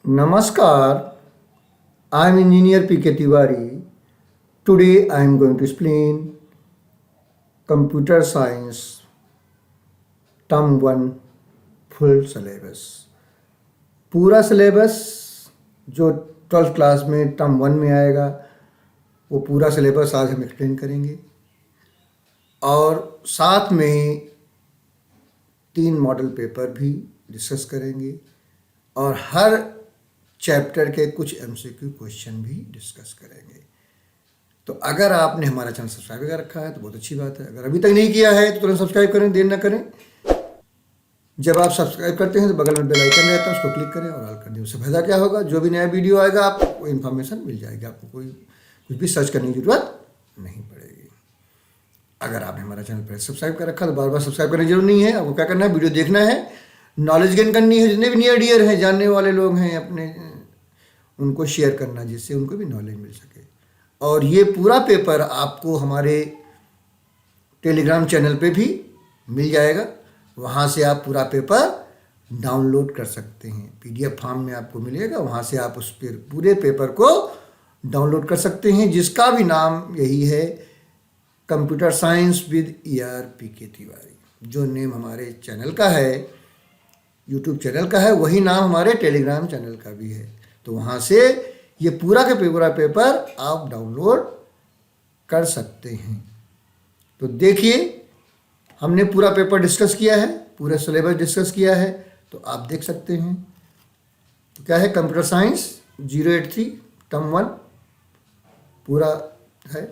Namaskar, I am Engineer P.K. Tiwari. Today I am going to explain Computer Science Term 1 Full Syllabus. पूरा syllabus जो 12th class में term 1 में आएगा वो पूरा सिलेबस आज हम एक्सप्लेन करेंगे और साथ में ही 3 मॉडल पेपर भी डिस्कस करेंगे और हर चैप्टर के कुछ एमसीक्यू क्वेश्चन भी डिस्कस करेंगे। तो अगर आपने हमारा चैनल सब्सक्राइब कर रखा है तो बहुत अच्छी बात है। अगर अभी तक नहीं किया है तो तुरंत सब्सक्राइब करें, देर ना करें। जब आप सब्सक्राइब करते हैं तो बगल में बेल आइकन रहता है, उसको क्लिक करें और ऑल कर दें। उससे फायदा क्या होगा, जो भी नया वीडियो आएगा आपको इन्फॉर्मेशन मिल जाएगी, आपको कोई कुछ भी सर्च करने की जरूरत नहीं पड़ेगी। अगर आपने हमारा चैनल पहले सब्सक्राइब कर रखा तो बार बार सब्सक्राइब करने की जरूरत नहीं है। आपको क्या करना है, वीडियो देखना है, नॉलेज गेन करनी है। जितने भी नियर डियर हैं, जानने वाले लोग हैं अपने, उनको शेयर करना जिससे उनको भी नॉलेज मिल सके। और ये पूरा पेपर आपको हमारे टेलीग्राम चैनल पे भी मिल जाएगा। वहाँ से आप पूरा पेपर डाउनलोड कर सकते हैं, पीडीएफ फॉर्म में आपको मिलेगा। वहाँ से आप उस पर पूरे पेपर को डाउनलोड कर सकते हैं, जिसका भी नाम यही है, computer science with ER PK Tiwari. जो नेम हमारे चैनल का है, यूट्यूब चैनल का है, वही नाम हमारे टेलीग्राम चैनल का भी है। तो वहाँ से ये पूरा के पूरा पेपर आप डाउनलोड कर सकते हैं। तो देखिए, हमने पूरा पेपर डिस्कस किया है, पूरा सिलेबस डिस्कस किया है, तो आप देख सकते हैं। तो क्या है, कंप्यूटर साइंस 083 टर्म 1 पूरा है।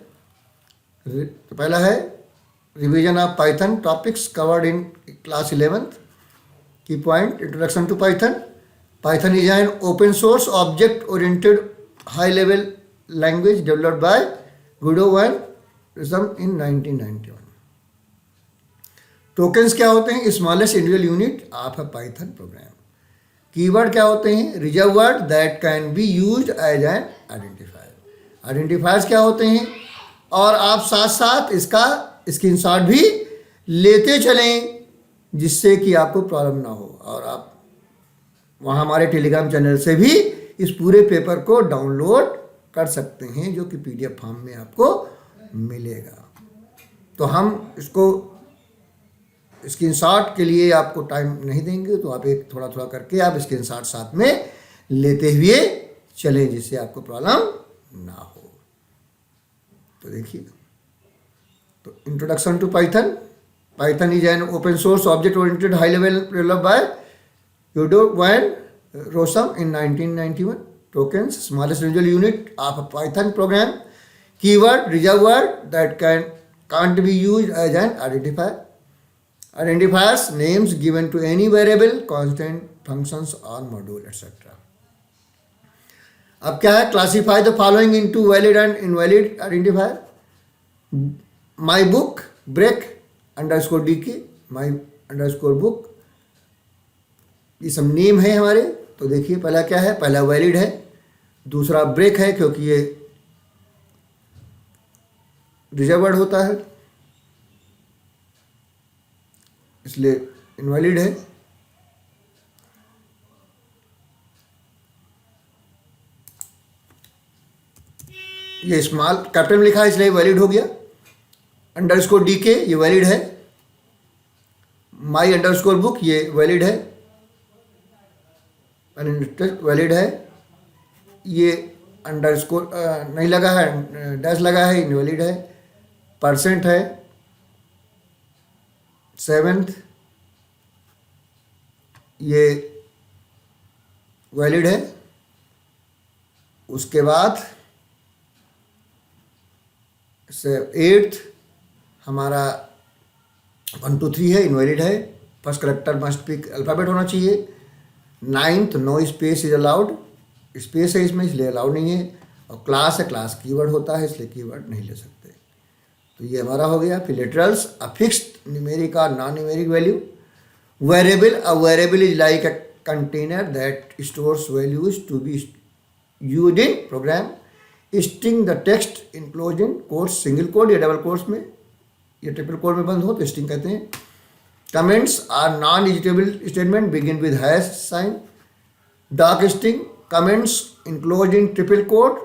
तो पहला है revision of Python topics covered in class 11th। Key point, introduction to Python. Python is an open source object oriented high level language developed by Guido and रिज्म इन 1991। टोकन्स क्या होते हैं, smallest individual unit of a Python program. Keyword क्या होते हैं, reserve word that can be used as an identifier. Identifiers क्या होते हैं, और आप साथ साथ इसका स्क्रीनशॉट भी लेते चलें जिससे कि आपको प्रॉब्लम ना हो। और आप वहाँ हमारे टेलीग्राम चैनल से भी इस पूरे पेपर को डाउनलोड कर सकते हैं, जो कि पीडीएफ फॉर्म में आपको मिलेगा। तो हम इसको स्क्रीनशॉट के लिए आपको टाइम नहीं देंगे, तो आप एक थोड़ा थोड़ा करके आप स्क्रीनशॉट साथ में लेते हुए चलें, जिससे आपको प्रॉब्लम ना हो। तो देखिए, तो introduction to Python. Python is an open source object oriented high level developed by Guido van Rossum in 1991. Tokens, smallest individual unit of a Python program. Keyword, reserve word that can't be used as an identifier. Identifiers, names given to any variable, constant, functions or module, etc. अब क्या है, classify the following into valid and invalid identifier. My book, break underscore DK, my underscore book, ये सब name है हमारे। तो देखिए, पहला क्या है, पहला वैलिड है, दूसरा ब्रेक है क्योंकि ये रिजर्व वर्ड होता है इसलिए इनवैलिड है। ये स्मॉल कैपिटल में लिखा है इसलिए वैलिड हो गया। अंडरस्कोर DK ये वैलिड है। माई अंडरस्कोर बुक ये वैलिड है, वैलिड है। ये अंडरस्कोर नहीं लगा है, डैश लगा है, इनवैलिड है। परसेंट है 7th, ये वैलिड है। उसके बाद 8th हमारा 1 2 3 है, इनवैलिड है। First character must be alphabet होना चाहिए। 9th no space is allowed, space है इसमें इसलिए अलाउड नहीं है। और क्लास है, क्लास कीवर्ड होता है इसलिए कीवर्ड नहीं ले सकते। तो ये हमारा हो गया। फिर लिटरल्स, अ फिक्स्ड न्यूमेरिक और non numeric value. Variable, a variable is like a container that stores values to be used in program. String, the text enclosed in quotes, single quote या डबल कोट्स में, ये triple code में बंद हो तो string कहते हैं। Comments are non executable statement begin with hash sign. Doc string comments enclose in triple quote,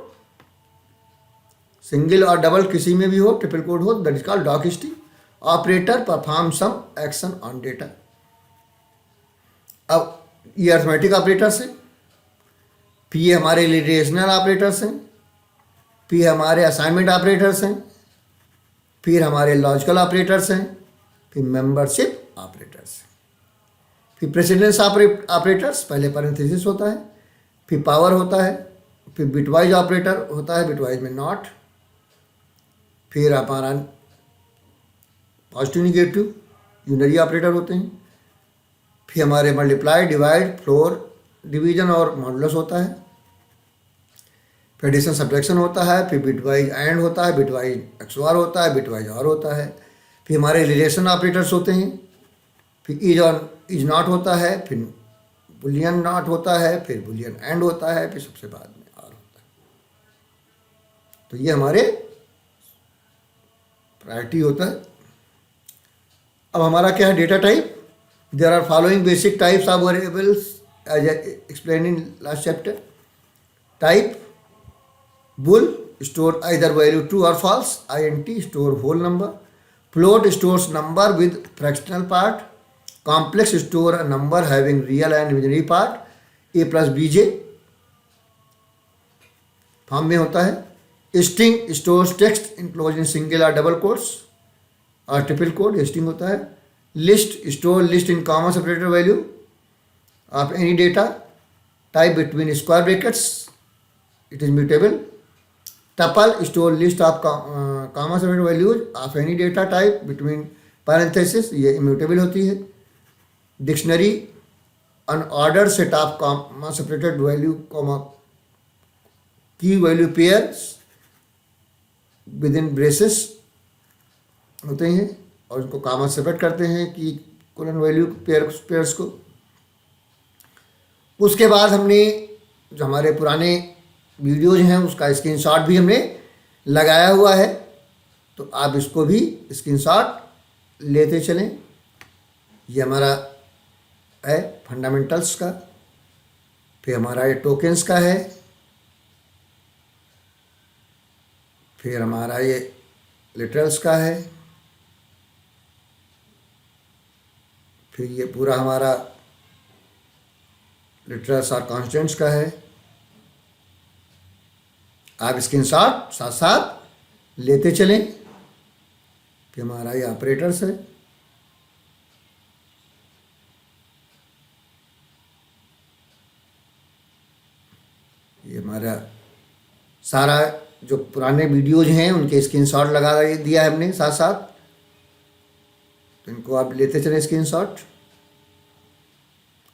single और डबल किसी में भी हो, ट्रिपल कोड हो, that is called docstring. Operator perform some action on data. अब ये अर्थमेटिक ऑपरेटर्स हैं, फिर ये हमारे रिलेशनल ऑपरेटर्स हैं, फिर हमारे असाइनमेंट ऑपरेटर्स हैं, फिर हमारे लॉजिकल ऑपरेटर्स हैं, फिर मेंबरशिप ऑपरेटर्स हैं, फिर प्रेसिडेंस ऑपरेटर्स, पहले पैरेंथेसिस होता है, फिर पावर होता है, फिर बिटवाइज ऑपरेटर होता है, बिटवाइज में नॉट, फिर हमारा पॉजिटिव निगेटिव यूनरी ऑपरेटर होते हैं, फिर हमारे मल्टीप्लाई डिवाइड फ्लोर डिवीजन और मॉडुलस होता है, फिर एडिशन सब्ट्रैक्शन होता है, फिर बिटवाइज एंड होता है, बिटवाइज एक्सओआर होता है, बिटवाइज और होता है, फिर हमारे रिलेशन ऑपरेटर्स होते हैं, फिर इज और इज नॉट होता है, फिर बुलियन नॉट होता है, फिर बुलियन एंड होता है, फिर सबसे बाद में और होता है। तो ये हमारे प्रायोरिटी होता है। अब हमारा क्या है data type. There are following basic types of variables as explain in last chapter. Type bool store either value true or false, int store whole number, float stores number with fractional part, complex store a number having real and imaginary part, a plus bj form में होता है। String stores text enclose in single और double quotes और triple code, string होता है। List store list in comma separator value of any data type between square brackets, it is mutable. Tuple store list of comma separator values of any data type between parenthesis, ये immutable होती है। Dictionary unordered set of comma separated value comma की value pairs with in braces होते हैं और उनको comma separate करते हैं कि कोलन वैल्यू पेयर्स को। उसके बाद हमने जो हमारे पुराने वीडियोज हैं उसका स्क्रीनशॉट भी हमने लगाया हुआ है, तो आप इसको भी स्क्रीनशॉट लेते चलें। ये हमारा है फंडामेंटल्स का, फिर हमारा ये टोकेंस का है, फिर हमारा ये लिटरल्स का है, फिर ये पूरा हमारा लिटरल्स और कॉन्स्टेंट्स का है। आप स्क्रीनशॉट साथ साथ लेते चलें। फिर हमारा ये ऑपरेटर्स है, ये हमारा सारा जो पुराने वीडियोज हैं उनके स्क्रीनशॉट लगा दिया है हमने साथ साथ, तो इनको आप लेते चलें स्क्रीनशॉट।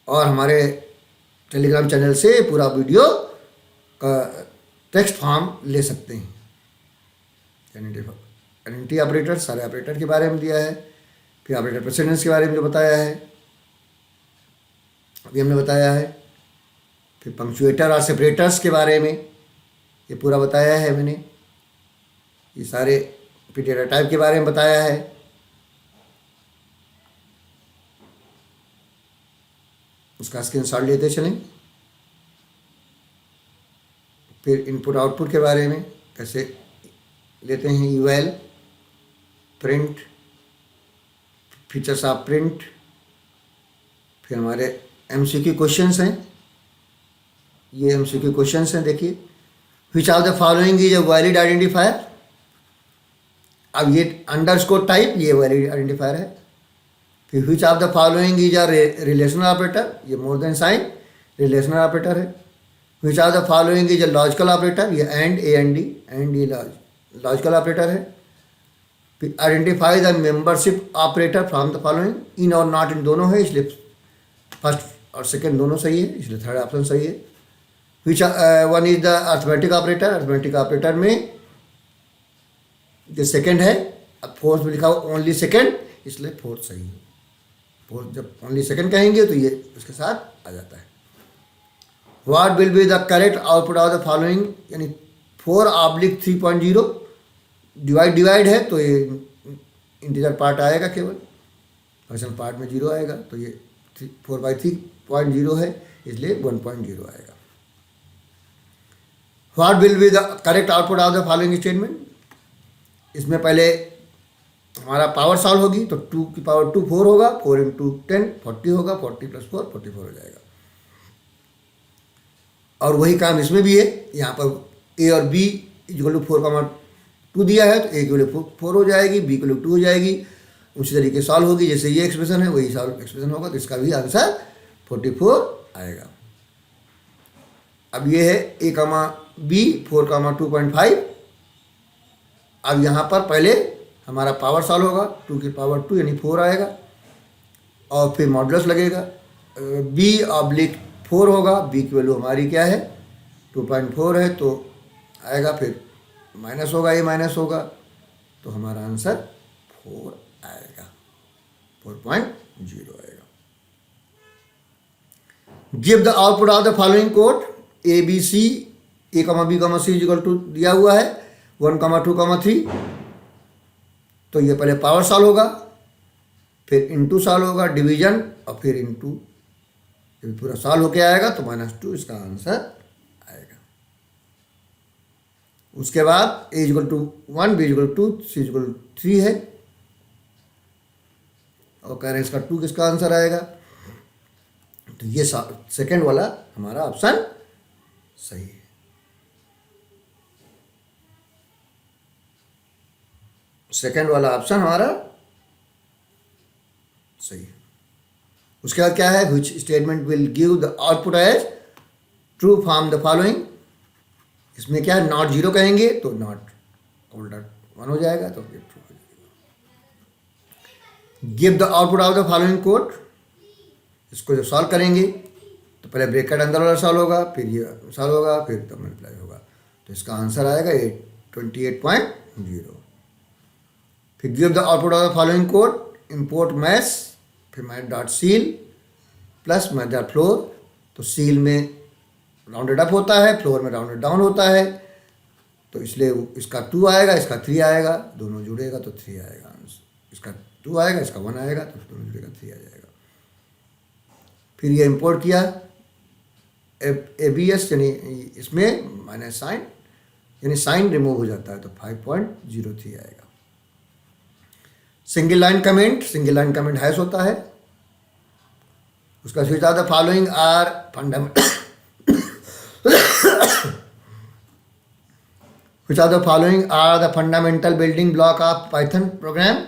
और हमारे टेलीग्राम चैनल से पूरा वीडियो का टेक्स्ट फॉर्म ले सकते हैं। आइडेंटिटी ऑपरेटर, सारे ऑपरेटर के बारे में दिया है, फिर ऑपरेटर प्रेसिडेंस के बारे में जो बताया है अभी हमने बताया है, फिर पंक्चुएटर और सेपरेटर्स के बारे में ये पूरा बताया है मैंने, ये सारे, फिर डेटा टाइप के बारे में बताया है। उसका स्क्रीनशॉट लेते चलें। फिर इनपुट आउटपुट के बारे में कैसे लेते हैं, UL, print, features of print, फिर हमारे एमसीक्यू क्वेश्चंस हैं, ये एमसीक्यू क्वेश्चंस हैं। देखिए, which of the following is a valid identifier. अब ये अंडरस्कोर टाइप ये वैलिड आइडेंटिफायर है। फिर which of the following is a relational operator, ये more than sign relational operator है। Which of the following is a logical operator, ये and, A and D, and ये logical operator है। फिर identify the membership operator from the following, in और not इन दोनों है, इसलिए फर्स्ट और सेकंड दोनों सही है, इसलिए थर्ड ऑप्शन सही है। Which one is the arithmetic operator, arithmetic operator में जो सेकंड है, अब फोर्थ में लिखा हो ओनली सेकंड, इसलिए फोर्थ सही है। फोर्थ जब ओनली सेकंड कहेंगे तो ये उसके साथ आ जाता है। What will be the correct output of the following, यानी 4/3.0 डिवाइड है तो ये इंटीजर पार्ट आएगा, केवल फ्रैक्शनल पार्ट में 0 आएगा, तो ये 4/3.0 है, इसलिए 1.0 आएगा। What will be the correct output of the following statement? इसमें पहले हमारा पावर सॉल्व होगी तो 2 की पावर 2 4 होगा, 4 इंटू 10 40 होगा, 40 प्लस 4 44 हो जाएगा। और वही काम इसमें भी है, यहाँ पर ए और बी इक्वल टू 4,2 दिया है तो ए इक्वल टू 4 हो जाएगी, बी इक्वल टू 2 हो जाएगी। उसी तरीके सॉल्व होगी, जैसे ये एक्सप्रेशन है वही सॉल्व एक्सप्रेशन होगा, तो इसका भी आंसर 44 आएगा। अब ये है ए कामा बी 4,2.5। अब यहाँ पर पहले हमारा पावर सॉल्व होगा, 2 की पावर 2 यानी 4 आएगा, और फिर मॉडुलस लगेगा, बी ऑब्लिक 4 होगा, बी की वैल्यू हमारी क्या है 2.4 है तो आएगा, फिर माइनस होगा, ये माइनस होगा, तो हमारा आंसर 4 आएगा, 4.0 आएगा। Give the output of the following code A B C, A comma B कमा सी इक्वल टू दिया हुआ है 1,2,3। तो ये पहले पावर सॉल्व होगा, फिर इंटू सॉल्व होगा, डिवीजन, और फिर इंटू, जब पूरा सॉल्व होके आएगा तो -2 इसका आंसर आएगा। उसके बाद A equal to 1, B equal to 2, C equal 3 है, और कह रहे हैं इसका 2 किसका आंसर आएगा, तो ये सेकेंड वाला हमारा ऑप्शन सही है। सेकेंड वाला ऑप्शन हमारा सही है। उसके बाद क्या है, which statement will give the output as true from the following. इसमें क्या है, नॉट 0 कहेंगे तो नॉट ओल्डर 1 हो जाएगा, तो फिर ट्रू हो जाएगा। Give the output of the following code, इसको जब सॉल्व करेंगे तो पहले ब्रैकेट अंदर वाला सॉल्व होगा, फिर ये सॉल्व होगा, फिर तो मल्टीप्लाई होगा, तो इसका आंसर आएगा 28.0। फिर give the output of the following code, import maths, फिर math dot ceil plus math dot floor. तो सील में राउंडेड अप होता है, फ्लोर में राउंडेड डाउन होता है, तो इसलिए इसका 2 आएगा, इसका 3 आएगा, दोनों जुड़ेगा तो 3 आएगा आंसर। इसका 2 आएगा, इसका 1 आएगा, तो दोनों जुड़ेगा 3 आ जाएगा। फिर ये इंपोर्ट किया ABS, यानी इसमें माइनस साइन, यानी साइन रिमूव हो जाता है, तो 5.03 आएगा। Single line comment, single line comment hash होता है, उसका switch of the following are fundamental, which of the following are the fundamental building block of Python program?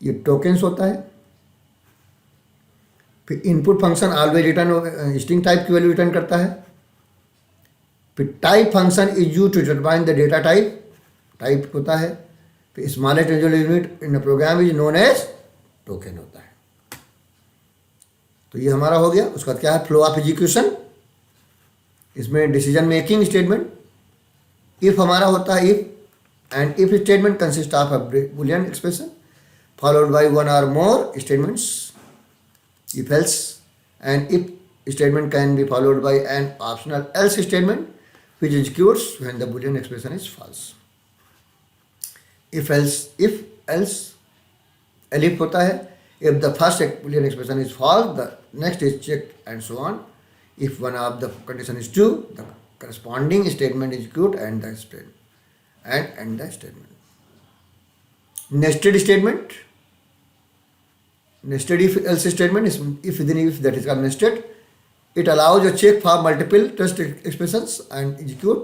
ये टोकन्स होता है। फिर input function always return string type की value return करता है। फिर type function is used to determine the data type, type होता है। फिर smallest individual unit in the program is known as token होता है। तो ये हमारा हो गया। उसका क्या है, फ्लो ऑफ एग्जीक्यूशन, इसमें डिसीजन मेकिंग स्टेटमेंट। इफ हमारा होता है if, and if statement consist of a Boolean expression followed by one और मोर statements. if else, and if statement can be followed by an optional else statement which executes when the boolean expression is false. if else elif होता है, if the first boolean expression is false the next is checked and so on. If one of the condition is true the corresponding statement execute and the statement and end the statement. Nested statement, nested if else statement is if within if, that is called nested. It allows a check for multiple test expressions and execute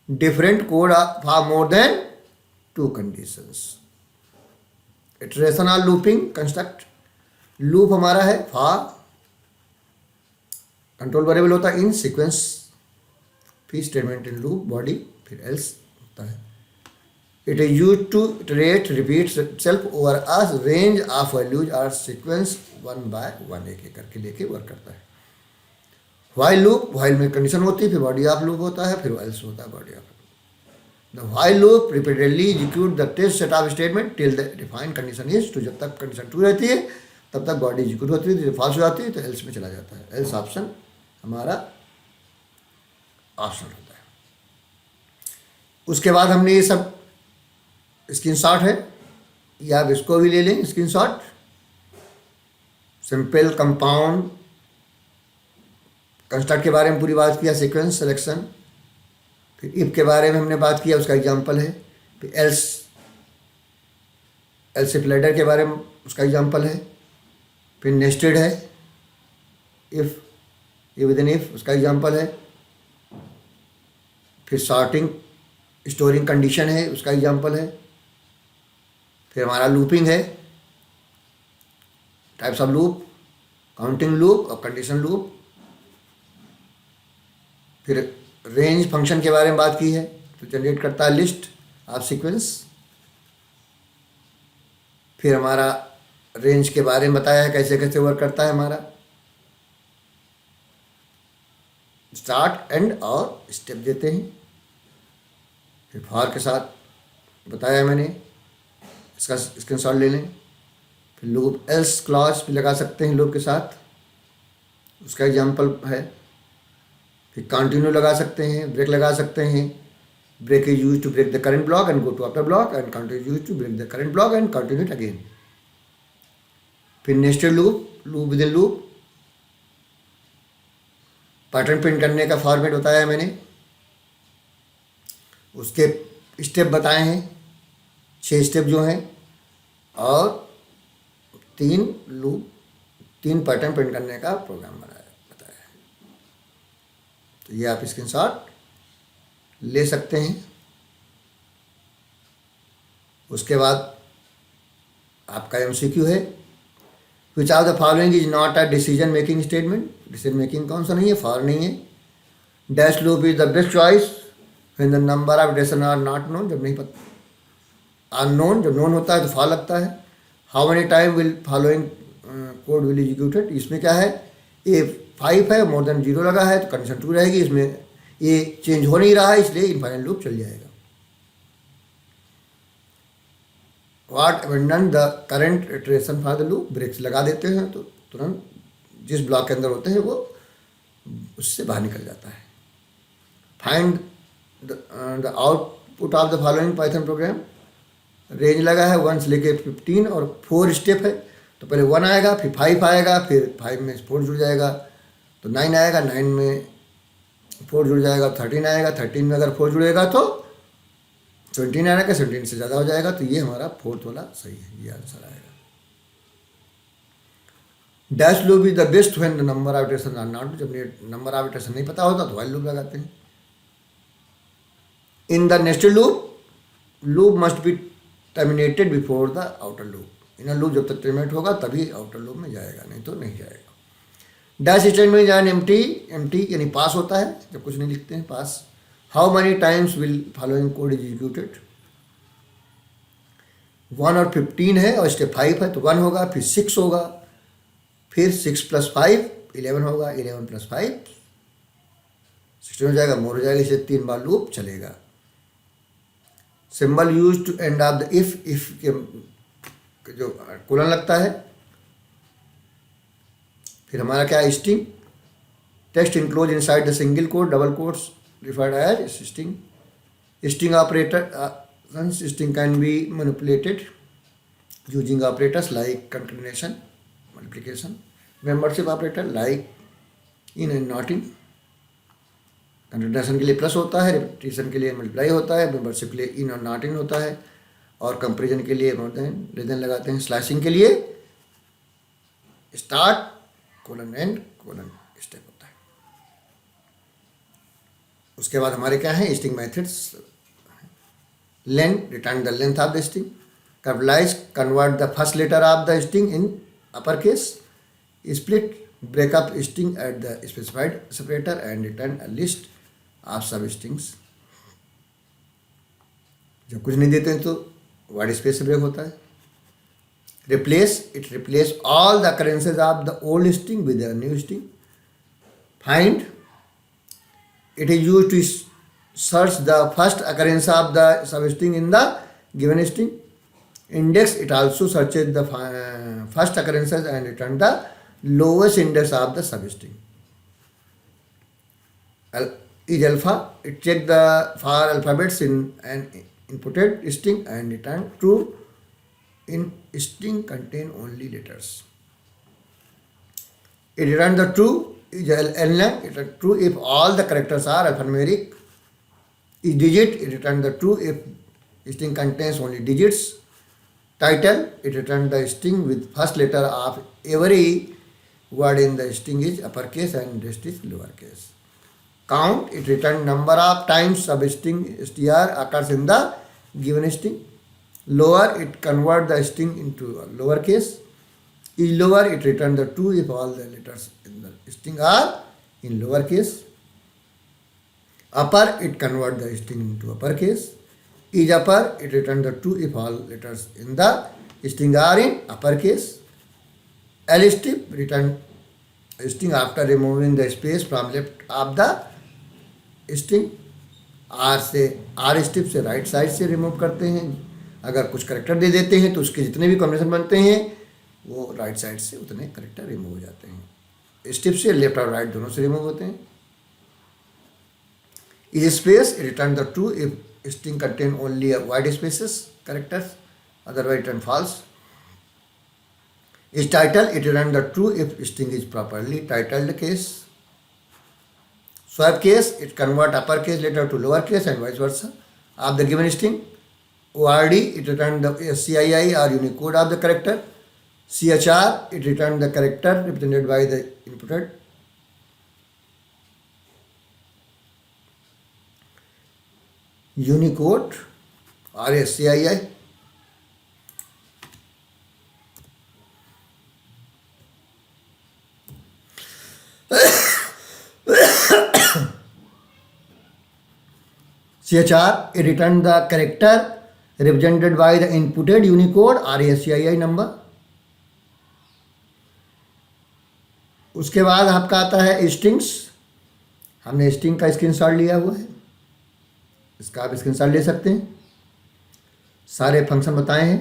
different code for more than 2 conditions. Iteration or looping construct, loop हमारा है for control variable होता है इन sequence, फिर statement in loop body, फिर else होता है। It is used to iterate, repeats itself over a range of values or sequence one by one, एक एक करके लेके वर्क करता है। while loop, while में कंडीशन होती है, फिर बॉडी ऑफ लूप होता है, फिर else होता है body of. The while loop repeatedly execute the test set of statement till the defined condition is true। जब तक कंडीशन ट्रू रहती है तब तक बॉडी एग्जीक्यूट होती है, जब फॉल्स हो जाती है तो else में चला जाता है। else ऑप्शन हमारा ऑप्शन होता है। उसके बाद हमने ये सब स्क्रीनशॉट है, या आप इसको भी ले लें स्क्रीनशॉट। सिंपल कंपाउंड कंस्ट्रक्ट के बारे में पूरी बात किया, सीक्वेंस सिलेक्शन, फिर इफ के बारे में हमने बात किया, उसका एग्जाम्पल है। फिर एल्स, एल्स इफ लेटर के बारे में उसका एग्जाम्पल है। फिर नेस्टेड है, इफ, ये विद इन इफ, उसका एग्जाम्पल है। फिर सॉर्टिंग स्टोरिंग कंडीशन है, उसका एग्जाम्पल है। फिर हमारा लूपिंग है, types of loop, counting loop और कंडीशन लूप। फिर रेंज फंक्शन के बारे में बात की है, तो जनरेट करता है लिस्ट ऑफ सीक्वेंस। फिर हमारा रेंज के बारे में बताया है कैसे कैसे वर्क करता है हमारा, स्टार्ट एंड और स्टेप देते हैं। फिर फॉर के साथ बताया मैंने, इसका स्क्रीनशॉट ले लें। फिर लूप एल्स क्लॉज भी लगा सकते हैं लूप के साथ, उसका एग्जाम्पल है। फिर कंटिन्यू लगा सकते हैं, ब्रेक लगा सकते हैं। Break is use to break the current block and go to after block, and continue is use to break the current block and continue it again. फिर nested loop, loop within loop, pattern print करने का format बताया है मैंने, उसके step बताए हैं, 6 step जो हैं, और 3 लूप, 3 पैटर्न प्रिंट करने का प्रोग्राम बताया है। तो ये आप स्क्रीनशॉट ले सकते हैं। उसके बाद आपका एमसीक्यू है, which of the following is not a decision making statement. Decision making कौन सा नहीं है, फॉर नहीं है। Dash loop is the best choice when the number of iteration are not known, जब नहीं पता, अननोन, जब नोन होता है तो फॉर लगता है। How many time will following code will executed, इसमें क्या है, ये 5 है, मोर देन 0 लगा है तो कंडीशन 2 रहेगी, इसमें ये चेंज हो नहीं रहा है इसलिए इनफाइनाइट लूप चल जाएगा। What abandon the current iteration for the loop, breaks लगा देते हैं तो तुरंत जिस ब्लॉक के अंदर होते हैं वो उससे बाहर निकल जाता है। Find the output of the following Python programme, range लगा है 1 से लेके 15 और 4 स्टेप है, तो पहले 1 आएगा, फिर 5 आएगा, फिर 5 में 4 जुड़ जाएगा तो 9 आएगा, 9 में 4 जुड़ जाएगा 13 आएगा, 13 में अगर 4 जुड़ेगा तो 17 आएगा, 17 से ज़्यादा हो जाएगा, तो ये हमारा 4th वाला सही है, ये आंसर आएगा। Dash loop is the best when the number of iteration are not, जब नंबर ऑफ इटरेशन नहीं पता होता तो व्हाइल लूप लगाते हैं। In the nested loop, loop must be terminated before the outer loop, inner loop जब तक terminate होगा तभी आउटर लूप में जाएगा, नहीं तो नहीं जाएगा। डैश स्टेटमेंट में जाए एम्प्टी, एम्प्टी यानी पास होता है जब कुछ नहीं लिखते हैं, pass. How many times will following code is executed, 1 और 15 है और स्टेप 5 है तो 1 होगा, फिर 6 होगा, फिर 6 + 5 11 होगा, 11 + 5 16 हो जाएगा, मोर हो जाएगा, इसे 3 बार लूप चलेगा। Symbol use to end of the if के जो कोलन लगता है। फिर हमारा क्या है, string, text enclose inside the single quote, double quotes referred as string. String operator, string can be manipulated using operators like concatenation, multiplication, membership operator like in and not in. Concatenation के लिए plus होता है, repetition के लिए multiply होता है, membership के लिए इन और नॉट इन होता है, और कंपेरिजन के लिए मोर देन लेस देन लगाते हैं। स्लैशिंग के लिए start colon end colon step होता है। उसके बाद हमारे क्या है, string methods. Length, return the length of the string. Capitalise, convert the first letter of the string in upper case. Split, break up string at the specified separator and return a list of sub strings. जब कुछ नहीं देते हैं तो wide space से break होता है। Replace, it replace all the occurrences of the old string with a new string. Find, it is used to search the first occurrence of the substring in the given string. Index, it also searches the first occurrences and return the lowest index of the substring. Is alpha, it check the for alphabets in an inputted string and return true in string contain only letters. It return the true, is ln, it return true if all the characters are alphanumeric. Each digit, it return the true if string contains only digits. Title, it return the string with first letter of every word in the string is uppercase and rest is lowercase. Count, it return number of times of string str occurs in the given string. Lower, it convert the string into a lowercase. Is lower, it return the true if all the letters in the string are in lowercase. Upper, it convert the string into uppercase. Is upper, it return the true if all letters in the string are in uppercase. L strip, return string after removing the space from left of the string. R strip से right side से remove करते हैं. अगर कुछ character दे देते हैं तो उसके जितने भी कॉम्बिनेशन बनते हैं वो राइट साइड से उतने करेक्टर रिमूव हो जाते हैं. स्टिप से लेफ्ट और राइट दोनों से रिमूव होते हैं. Is space, return the true if string contain only white spaces characters, otherwise return false. Is title, it return the true if string is properly titled case. Swap case, it convert uppercase letter to lowercase and vice versa of the given string. ORD, it return the CII or Unicode of the character. CHR, it return the character represented by the inputted. Unicode or CII. CHR, it return the character represented by the inputted Unicode or CII number. उसके बाद आपका आता है strings. हमने string का screenshot लिया हुआ है, इसका आप स्क्रीनशॉट ले सकते हैं. सारे फंक्शन बताए हैं.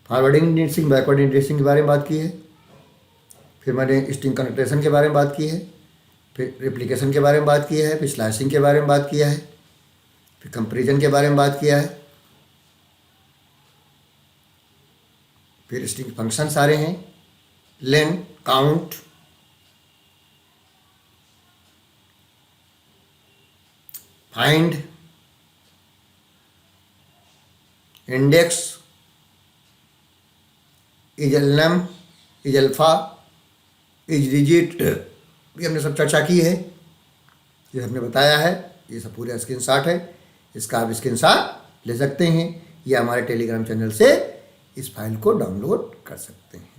फॉरवर्डिंग इंडेक्सिंग, बैकवर्ड इंडेक्सिंग के बारे में बात की है. फिर मैंने स्ट्रिंग कन्वर्टेशन के बारे में बात की है. फिर रिप्लिकेशन के बारे में बात की है. फिर स्लैशिंग के बारे में बात किया है. फिर कंपैरिजन के बारे में बात किया है. फिर स्ट्रिंग फंक्शन सारे हैं. Len, count, find, index, is alnum, is alpha, is digit, ये हमने सब चर्चा की है, ये हमने बताया है. ये सब पूरे स्क्रीनशॉट है. इसका आप स्क्रीनशॉट ले सकते हैं या हमारे टेलीग्राम चैनल से इस फाइल को डाउनलोड कर सकते हैं.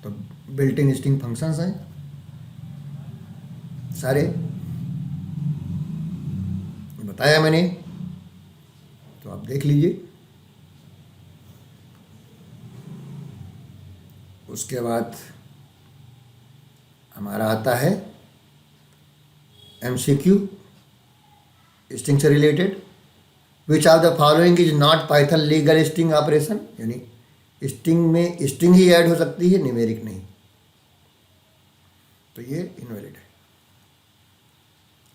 तो बिल्ट इन स्ट्रिंग फंक्शंस हैं सारे, बताया मैंने, तो आप देख लीजिए. उसके बाद हमारा आता है MCQ स्ट्रिंग से related. Which of the following is not Python legal string operation. यानी स्ट्रिंग में स्ट्रिंग ही ऐड हो सकती है, न्यूमेरिक नहीं, तो ये इनवैलिड है.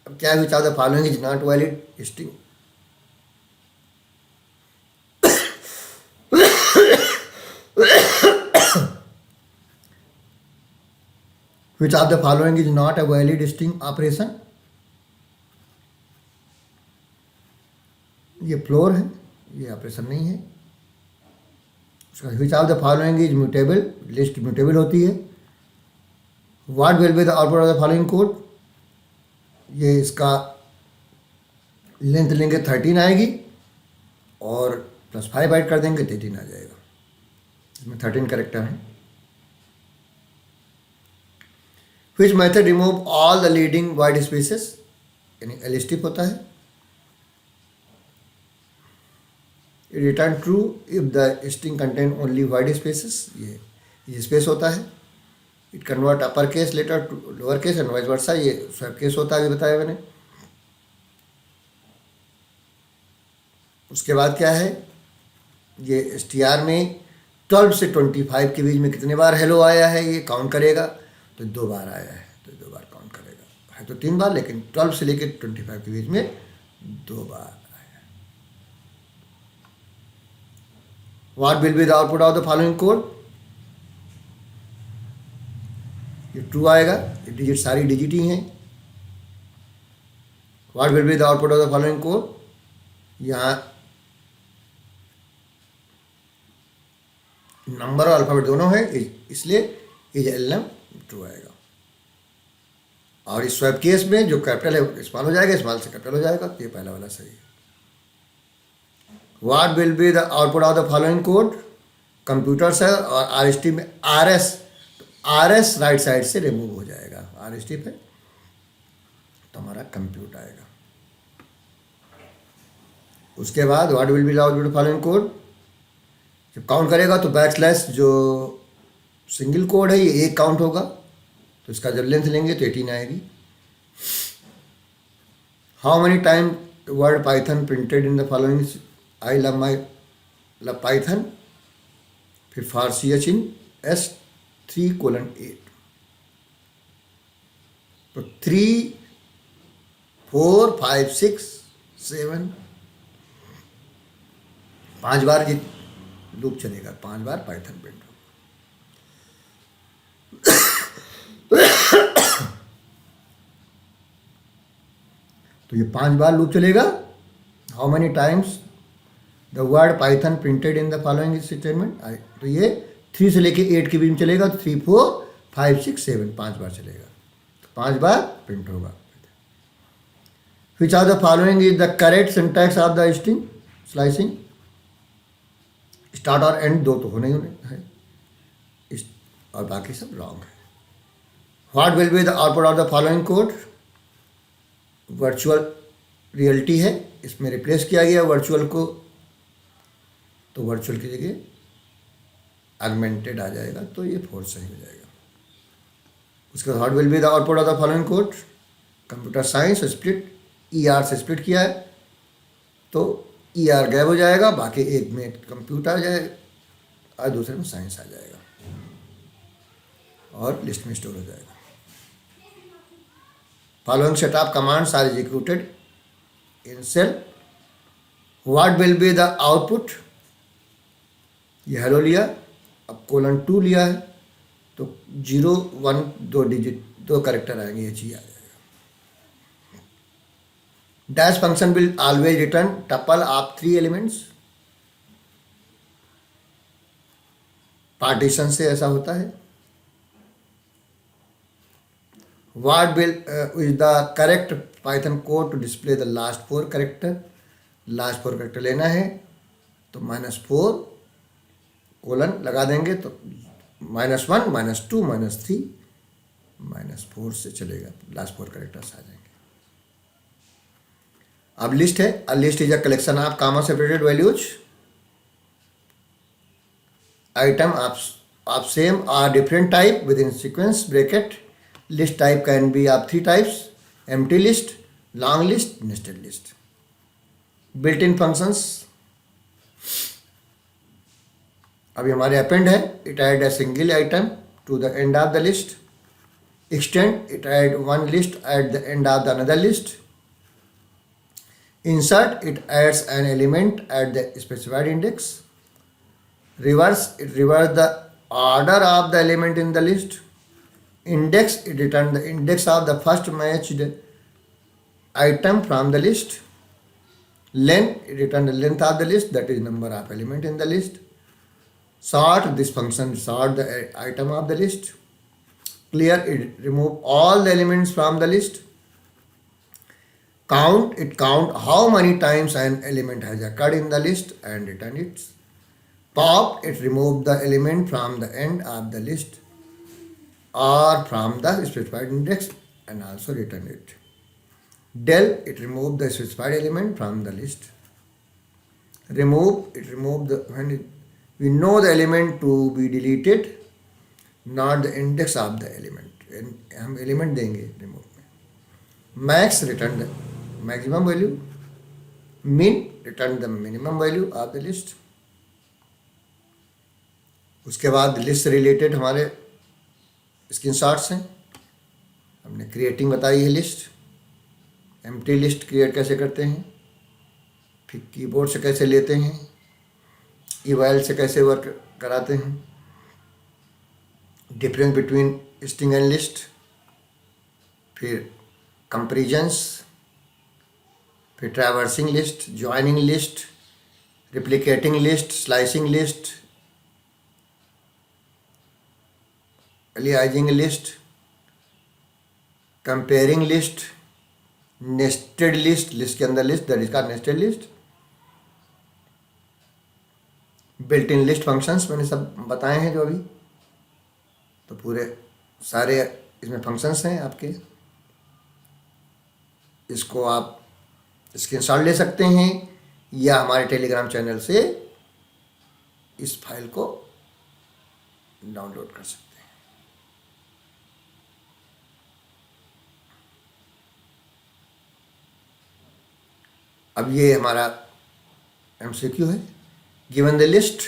अब क्या है which of the following is not valid string. Which of the following is not a valid string operation. ये फ्लोर है, ये ऑपरेशन नहीं है. उसका which of the following is mutable, list mutable होती है. What will be the output of the following code. ये इसका लेंथ लेंगे 13 आएगी और +5 ऐड कर देंगे 13 आ जाएगा. इसमें 13 कैरेक्टर हैं. Which method remove all the leading white spaces. यानी L strip होता है. It return true if the string contain only white spaces. ये स्पेस होता है. It convert upper case letter to lower case and vice versa. ये swap case होता है, ये बताया मैंने. उसके बाद क्या है, ये str में 12 से 25 के बीच में कितने बार हेलो आया है ये काउंट करेगा. तो 2 बार आया है तो 2 बार काउंट करेगा. है तो 3 बार, लेकिन 12 से लेकर 25 के बीच में 2 बार आया. What will be the output of the following code, ये ट्रू आएगा, ये डिजिट सारी डिजिट ही हैं। What will be the output of the following code, यहाँ नंबर और अल्फाबेट दोनों है, इसलिए इज एलएम ट्रू आएगा। और इस स्वैप केस में जो कैपिटल है स्मॉल हो जाएगा, स्मॉल से कैपिटल हो जाएगा, तो ये पहला वाला सही है। What will be the output of the following code, computers है और आरएसटी में आरएस, तो आरएस राइट साइड से रिमूव हो जाएगा आरएसटी पे, तो हमारा कंप्यूट आएगा। उसके बाद what will be the output of following code, जब काउंट करेगा तो बैकस्लैश जो सिंगल कोड है ये एक काउंट होगा, तो इसका जब लेंथ लेंगे तो 18 आएगी। How many time word Python printed in the following, I love my love Python, फिर फॉर CH_S3:8, तो 3 4 5 6 7 5 बार ये लूप चलेगा, 5 बार पाइथन प्रिंट होगा। तो ये 5 बार लूप चलेगा। How many times the word Python printed in the following statement, तो ये 3 से लेके 8 के बीच में चलेगा, तो 3 4 5 6 7 5 बार चलेगा, तो 5 बार प्रिंट होगा। Which are the following is the correct syntax of the string slicing, start और एंड दो तो होने ही होने है, और बाकी सब रॉन्ग है। What will be the output of the following code, virtual reality है, इसमें रिप्लेस किया गया वर्चुअल को, तो वर्चुअल की जगह ऑगमेंटेड आ जाएगा, तो ये 4 सही हो जाएगा। उसके बाद what will be the output of the following code, computer science split ER से स्प्लिट किया है, तो ER गैप हो जाएगा, बाकी एक में कंप्यूटर आ जाएगा और दूसरे में साइंस आ जाएगा और लिस्ट में स्टोर हो जाएगा। Following set of commands are executed in cell, what will be the output, ये हेलो लिया, अब :2 लिया है, तो 0 1 2 डिजिट 2 कैरेक्टर आएंगे, ये चीज आ जाएगा। Dash function will always return tuple of 3 elements, partition से ऐसा होता है। What will is the correct Python code to display the last 4 character, last 4 character लेना है, तो -4 कोलन लगा देंगे, तो -1 -2 -3 -4 से चलेगा, लास्ट 4 कैरेक्टर्स आ जाएंगे। अब लिस्ट है, a list is a collection of comma separated values, item of same और different type within sequence bracket, list type can be of 3 types, empty list, long list, nested list. Built in functions, अभी हमारे append है, it add a single item to the end of the list, extend, it add one list at the end of the another list, insert, it adds an element at the specified index, reverse, it reverses the order of the element in the list, index, it returns the index of the first matched item from the list, length, it returns the length of the list, that is number of element in the list, sort, this function sort the item of the list, clear, it remove all the elements from the list, count, it count how many times an element has occurred in the list and return it. Pop, it remove the element from the end of the list or from the specified index and also return it. Del, it remove the specified element from the list. Remove, it remove the, when it, we know the element to be deleted, not the index of the element. हम element देंगे remove में. Max, return the maximum value, min, return the minimum value of the list. उसके बाद list से related हमारे screenshots हैं, हमने creating बताई है लिस्ट, एम्प्टी लिस्ट क्रिएट कैसे करते हैं, फिर कीबोर्ड से कैसे लेते हैं, eval से कैसे वर्क कराते हैं, difference between string and list, फिर कंपेरिजन्स, फिर traversing list, joining list, replicating list, slicing list, aliasing list, comparing list, nested list, list के अंदर list, that is called nested list, built in list functions मैंने सब बताए हैं जो अभी, तो पूरे सारे इसमें फंक्शंस हैं आपके। इसको आप स्क्रीनशॉट ले सकते हैं या हमारे टेलीग्राम चैनल से इस फाइल को डाउनलोड कर सकते हैं। अब ये हमारा एमसीक्यू है। Given the list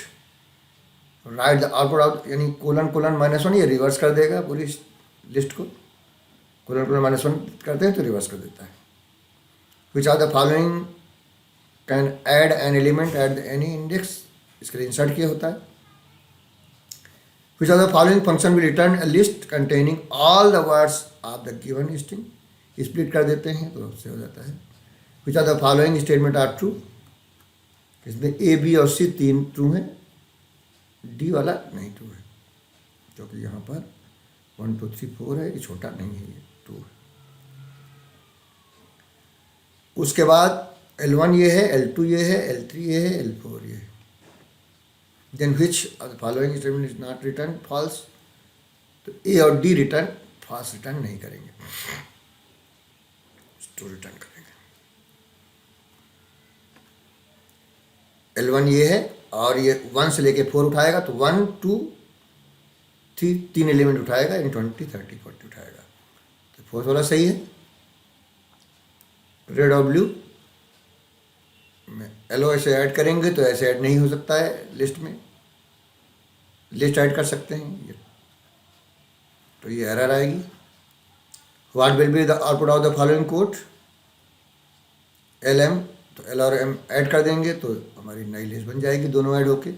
right the output out, यानी कोलन कोलन -1 ये रिवर्स कर देगा पूरी लिस्ट को। कोलन कोलन -1 करते हैं तो रिवर्स कर देता है। Which are the following can add an element at any index, इसके लिए इंसर्ट किया होता है। Which are the following function will return a list containing all the words of the given string, split कर देते हैं तो उससे हो जाता है। Which are the following statement are true, इसमें ए बी और सी तीन ट्रू हैं, डी वाला नहीं ट्रू है, क्योंकि यहाँ पर 1 2 3 4 है, ये छोटा नहीं है, ये ट्रू है। उसके बाद L1 ये है, L2 ये है, L3 ये है, L4 ये है। Then which of the following statement is not return false, तो ए और डी रिटर्न फॉल्स रिटर्न नहीं करेंगे, ट्रू रिटर्न करेंगे। L1 ये है और ये 1 से लेके 4 उठाएगा तो 1 2 3 तीन एलिमेंट उठाएगा, यानी 20 30 40 उठाएगा, तो 4 वाला सही है। रेड और ब्लू में एलो ऐसे ऐड करेंगे तो ऐसे ऐड नहीं हो सकता है लिस्ट में, लिस्ट ऐड कर सकते हैं ये, तो ये एरर आएगी। What will be the output of the following code, LM, तो L और M ऐड कर देंगे तो हमारी नई लिस्ट बन जाएगी, दोनों ऐड होके।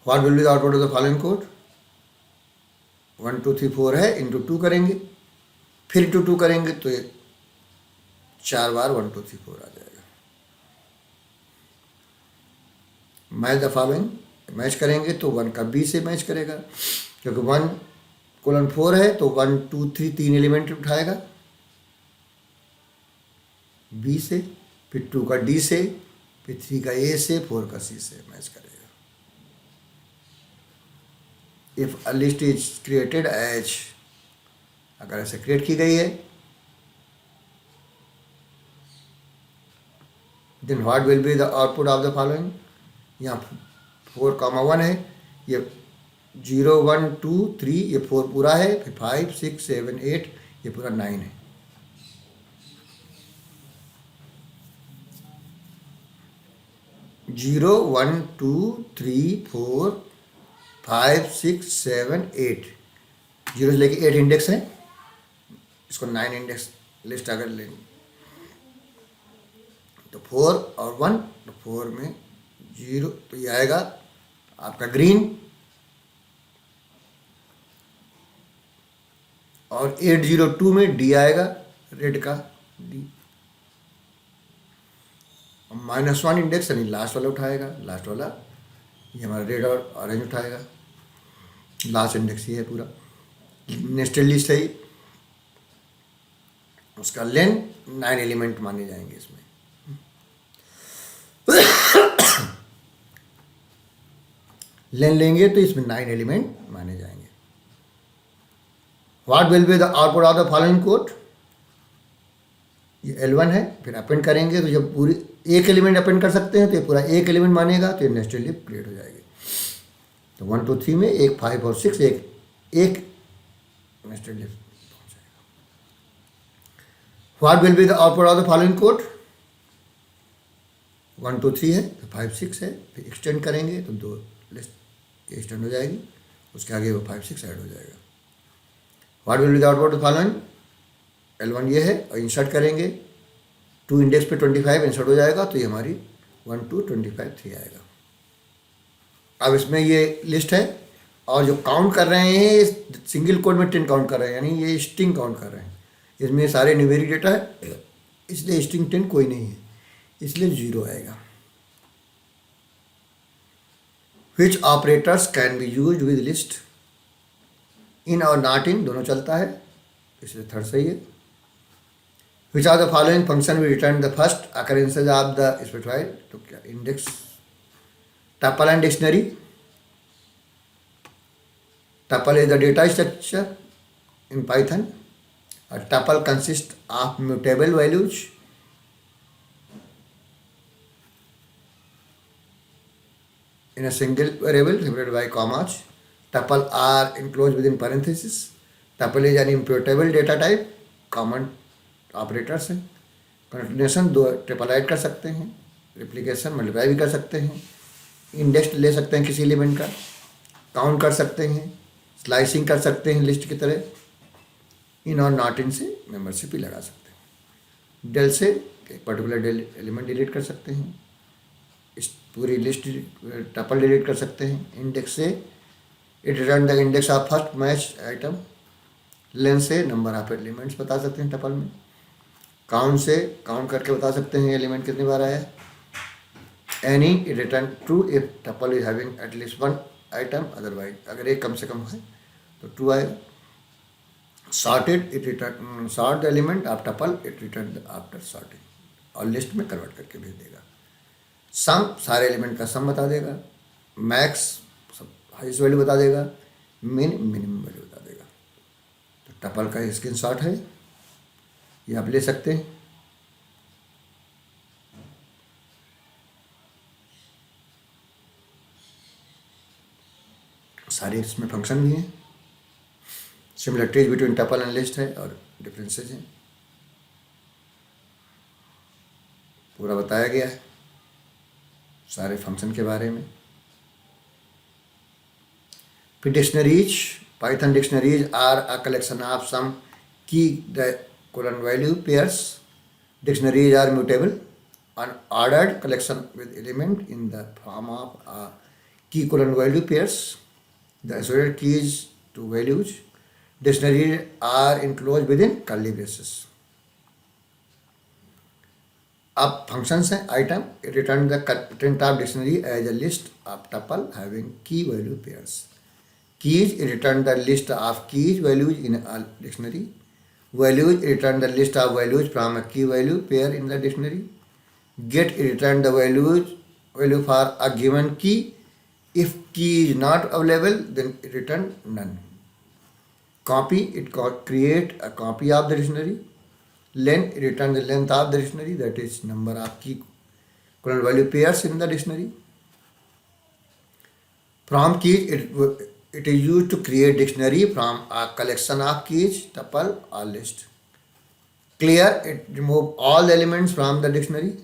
What will be the output of the following code, 1 2 3 4 है, इंटू 2 करेंगे, फिर इंटू 2 करेंगे तो ये 4 बार 1 2 3 4 आ जाएगा। मैच द फॉलोइंग, मैच करेंगे तो 1 का B से मैच करेगा, क्योंकि 1:4 है तो 1 2 3 तीन एलिमेंट उठाएगा B से, फिर 2 का D से, फिर 3 का A से, 4 का C से मैच करेगा। If a list is created as, अगर ऐसे क्रिएट की गई है, then what will be the output of the following, यहाँ 4,1 है, ये 0 1 2 3 ये 4 पूरा है, फिर 5 6 7 8 ये पूरा 9 है। जीरो 1 2 3 4 5 6 7 8, जीरो से लेके 8 इंडेक्स है, इसको 9 इंडेक्स लिस्ट अगर लेंगे तो 4 और 1, तो 4 में 0 तो ये आएगा आपका ग्रीन, और 802 में D आएगा, रेड का D, -1 इंडेक्स यानी लास्ट वाला उठाएगा, लास्ट वाला ये हमारा रेड और ऑरेंज उठाएगा, लास्ट इंडेक्स ये है पूरा। नेस्टेड लिस्ट है, उसका लेन 9 एलिमेंट माने जाएंगे इसमें। लेन लेंगे तो इसमें 9 एलिमेंट माने जाएंगे। What will be the output of the following code, ये L1 है, फिर अपेंड करेंगे तो जब पूरी एक एलिमेंट अपेंड कर सकते हैं तो ये पूरा एक एलिमेंट मानेगा, तो ये नेस्टेड लिस्ट क्रिएट हो जाएगी। तो 1 2 3 में एक 5 और 6 एक नेस्टेड लिस्ट पहुंच जाएगा। What will be the output of the following code, 1 2 3 है, फिर 5 6 है, फिर एक्सटेंड करेंगे तो 2 लिस्ट एक्सटेंड हो जाएगी, उसके आगे वो 5 6 ऐड हो जाएगा। What will be the output of the following, L1 ये है, और इंसर्ट करेंगे टू इंडेक्स पे 25 इंसर्ट हो जाएगा, तो ये हमारी 1 to 25 3 आएगा। अब इसमें ये लिस्ट है, और जो काउंट कर रहे हैं सिंगल कोड में 10 काउंट कर रहे हैं, यानी ये स्ट्रिंग काउंट कर रहे हैं। इसमें सारे न्यूमेरिक डेटा है, इसलिए स्ट्रिंग 10 कोई नहीं है, इसलिए 0 आएगा। Which operators can be use with list, in और नॉट इन दोनों चलता है, इसलिए थर्ड सही है। Which are the following function we return the first occurrences of the specified, तो क्या index, tuple and dictionary. Tuple is the data structure in Python. A tuple consists of mutable values in a single variable separated by commas. Tuple are enclosed within parentheses. Tuple is an immutable data type. Common operators हैं। Continuation दो triple add कर सकते हैं, replication multiply भी कर सकते हैं, index ले सकते हैं किसी एलिमेंट का, काउंट कर सकते हैं, स्लाइसिंग कर सकते हैं लिस्ट की तरह, इन और नॉट इन से मेंबरशिप भी लगा सकते हैं। डेल से एक पर्टिकुलर डेल एलिमेंट डिलीट कर सकते हैं, इस पूरी लिस्ट टपल डिलीट कर सकते हैं। इंडेक्स से it return the index of first match item. Length से नंबर ऑफ एलिमेंट्स बता सकते हैं टपल में। काउंट से काउंट करके बता सकते हैं एलिमेंट कितनी बार आया है। Any it return true if tuple is having at least one item, otherwise अगर एक कम से कम है तो ट्रू आएगा। Sorted it return sort the element of tuple, it return after sorting, और लिस्ट में कन्वर्ट करके भेज देगा। सम सारे एलिमेंट का सम बता देगा। मैक्स सब हाईएस्ट वैल्यू बता देगा। मिनिमम वैल्यू बता देगा। तो टपल का स्क्रीनशॉट है, ये आप ले सकते हैं। सारे इसमें फंक्शन भी हैं। Similarities between tuple and list है और डिफरेंसेस हैं, पूरा बताया गया है सारे फंक्शन के बारे में। फिर dictionaries, Python dictionaries are a collection of some key colon value pairs. Dictionaries are mutable, unordered collection with element in the form of key colon value pairs. The associated keys to values. Dictionaries are enclosed within curly braces. अब functions हैं item, it return the content of dictionary as a list of tuple having key value pairs. Keys, it return the list of keys values in a dictionary. Values, return the list of values from a key value pair in the dictionary. Get, return the value for a given key. If key is not available, then return none. Copy, it create a copy of the dictionary. Length, return the length of the dictionary, that is number of key colon value pairs in the dictionary. From keys, it is used to create dictionary from a collection of keys, tuple or list. Clear, it remove all the elements from the dictionary.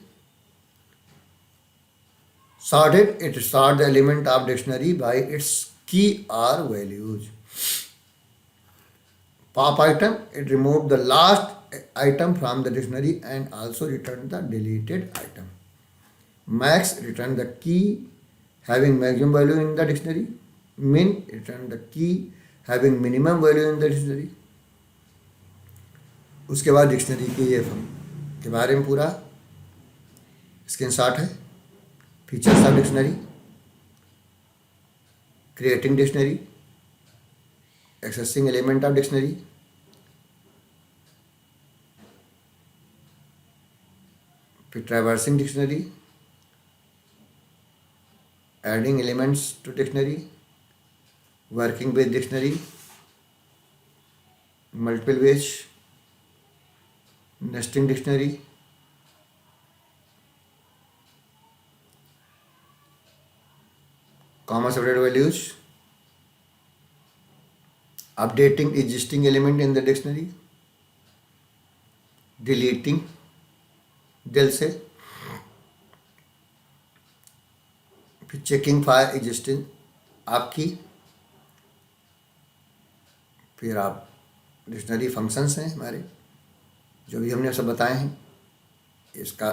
Sorted, it sort the element of dictionary by its key or values. Pop item, it remove the last item from the dictionary and also return the deleted item. Max, return the key having maximum value in the dictionary. Min, return the key having minimum value in the dictionary. उसके बाद dictionary के ये के बारे में पूरा screenshot है। Features of dictionary, creating dictionary, accessing element of dictionary, फिर traversing dictionary, adding elements to dictionary, working with dictionary, multiple ways, nesting dictionary, comma separated values, updating existing element in the dictionary, deleting del से, फिर checking for existing आपकी, फिर आप dictionary functions हैं हमारे जो भी हमने सब बताए हैं, इसका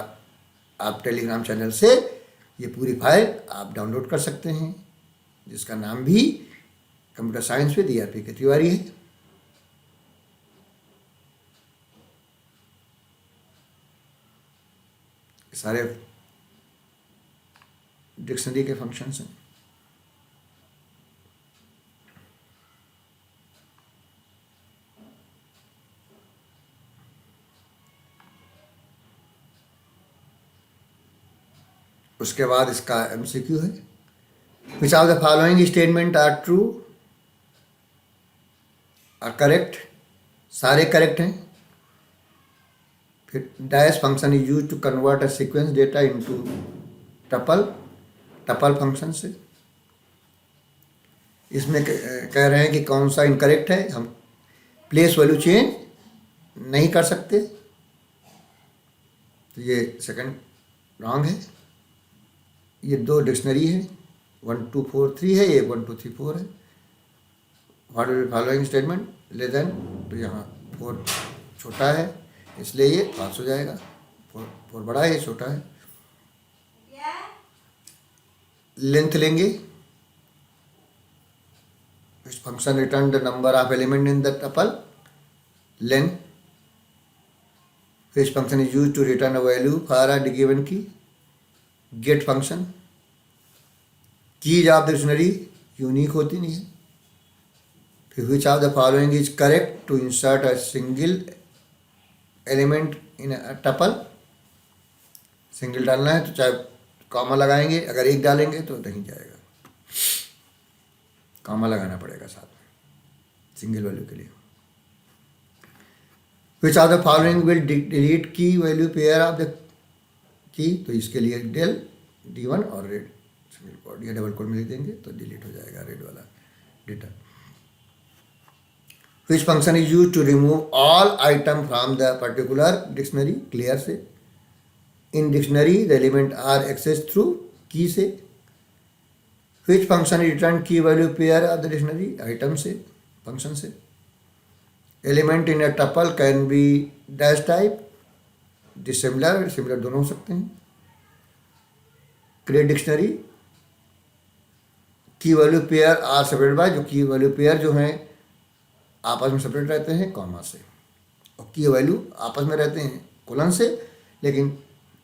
आप टेलीग्राम चैनल से ये पूरी फाइल आप डाउनलोड कर सकते हैं, जिसका नाम भी कंप्यूटर साइंस विद ERP के तिवारी है। सारे डिक्शनरी के फंक्शंस हैं। उसके बाद इसका MCQ है, which of the following statement are true are correct, सारे करेक्ट हैं। फिर dash function is use to convert a sequence data into tuple, tuple function से। इसमें कह रहे हैं कि कौन सा इनकरेक्ट है, हम प्लेस वैल्यू चेंज नहीं कर सकते, तो ये सेकंड रॉन्ग है। ये दो डिक्शनरी है, 1 2 4 3 है, ये 1 2 3 4 है। What will be following statement less than, तो यहाँ 4 छोटा है इसलिए ये पास हो जाएगा, 4 बड़ा है, ये छोटा है। लेंथ लेंगे, इस function return the number of element in the tuple length, which function is used to return a value for a given key, get function। Keys of dictionary unique होती नहीं है। फिर which of the following is correct to insert a single element in a tuple, single डालना है तो चाहे comma लगाएंगे, अगर एक डालेंगे तो नहीं जाएगा, कॉमा लगाना पड़ेगा साथ में सिंगल वैल्यू के लिए। Which of the following will delete key value pair of the key, तो इसके लिए del D1 और रेड सिंगल कोड या डबल कोड में लिख देंगे तो डिलीट हो जाएगा रेड वाला data. Which function is used to remove all item from the particular dictionary, clear से। In dictionary the element are accessed through key से। Which function return key value pair of the dictionary, item से, function से। Element in a tuple can be dash type, dissimilar similar दोनों हो सकते हैं। Create dictionary, key value pair are separate by, जो key value pair जो हैं आपस में सेपरेट रहते हैं कॉमा से, और की वैल्यू आपस में रहते हैं कोलन से, लेकिन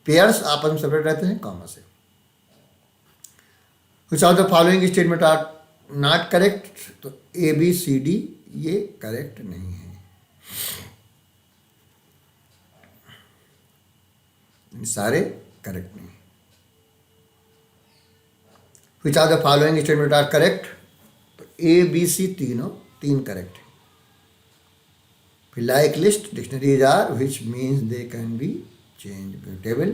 पेयर्स आपस में सेपरेट रहते हैं कॉमा से। Which of the following statement are not correct, तो ABCD ये करेक्ट नहीं है, सारे करेक्ट नहीं। Which of the following statement are correct, तो ABC तीन करेक्ट है। फिर like list dictionaries are which means they can be changed, mutable।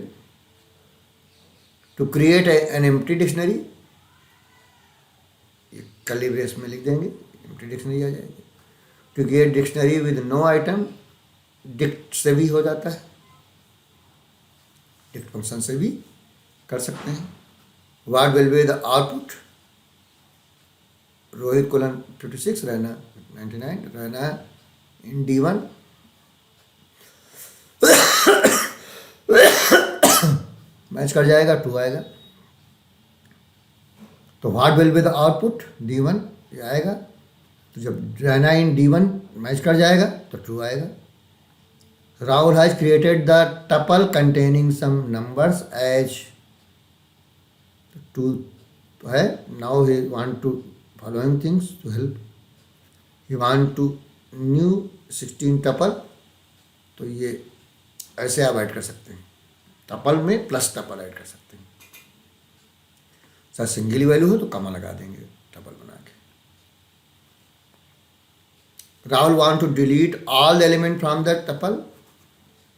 To create an empty dictionary, curly brace में लिख देंगे, empty dictionary आ जाएगी। To get dictionary with no item, dict से भी हो जाता है, डिक्ट फंक्शन से भी कर सकते हैं। What will be the output, Rohit colon 56 रहना 99 रहना इन D1, मैच कर जाएगा 2 आएगा, तो what will be the output D1 ये आएगा, तो जब रहना इन D1 मैच कर जाएगा तो 2 आएगा। Rahul has created the tuple containing some numbers as 2 है। Now he want to following things to help, he want to new 16 tuple, तो ये ऐसे आप ऐड कर सकते हैं, टपल में प्लस टपल ऐड कर सकते हैं। सर सिंगल वैल्यू हो तो कॉमा लगा देंगे टपल बना के। Rahul want to delete all the element from the tuple,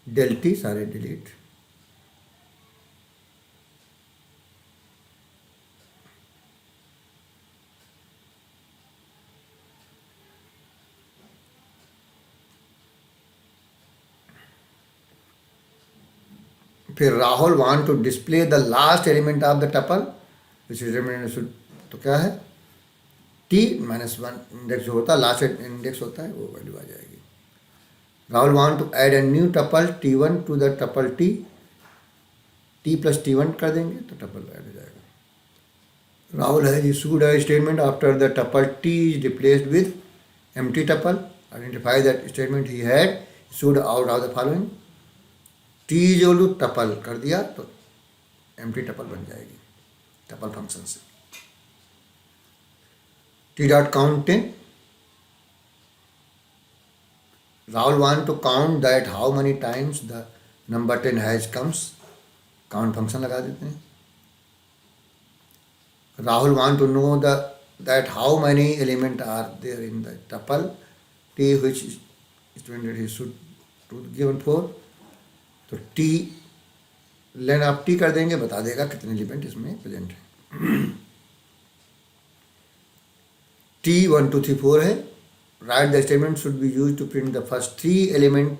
del T सारे डिलीट। फिर Rahul want to display the last element of the tuple which is, तो क्या है T -1 इंडेक्स जो होता है, लास्ट इंडेक्स होता है, वो वैल्यू आ जाएगी। Rahul want to add a new tuple T1 to the tuple T, T plus T1 कर देंगे तो टपल ऐड हो जाएगा। Rahul has issued a statement after the tuple T is replaced with empty tuple. Identify that statement he had issued out of the following. T is equal to tuple कर दिया तो empty tuple बन जाएगी tuple function से। T dot count 10। Rahul want to count that how many times the number 10 has comes. Count function लगा देते हैं। Rahul want to know that how many element are there in the tuple T which student he should to given for। तो T लेन आप T कर देंगे बता देगा कितने एलिमेंट इसमें प्रेजेंट है। T 1 2 3 4 है। Write the statement should be use to print the first three element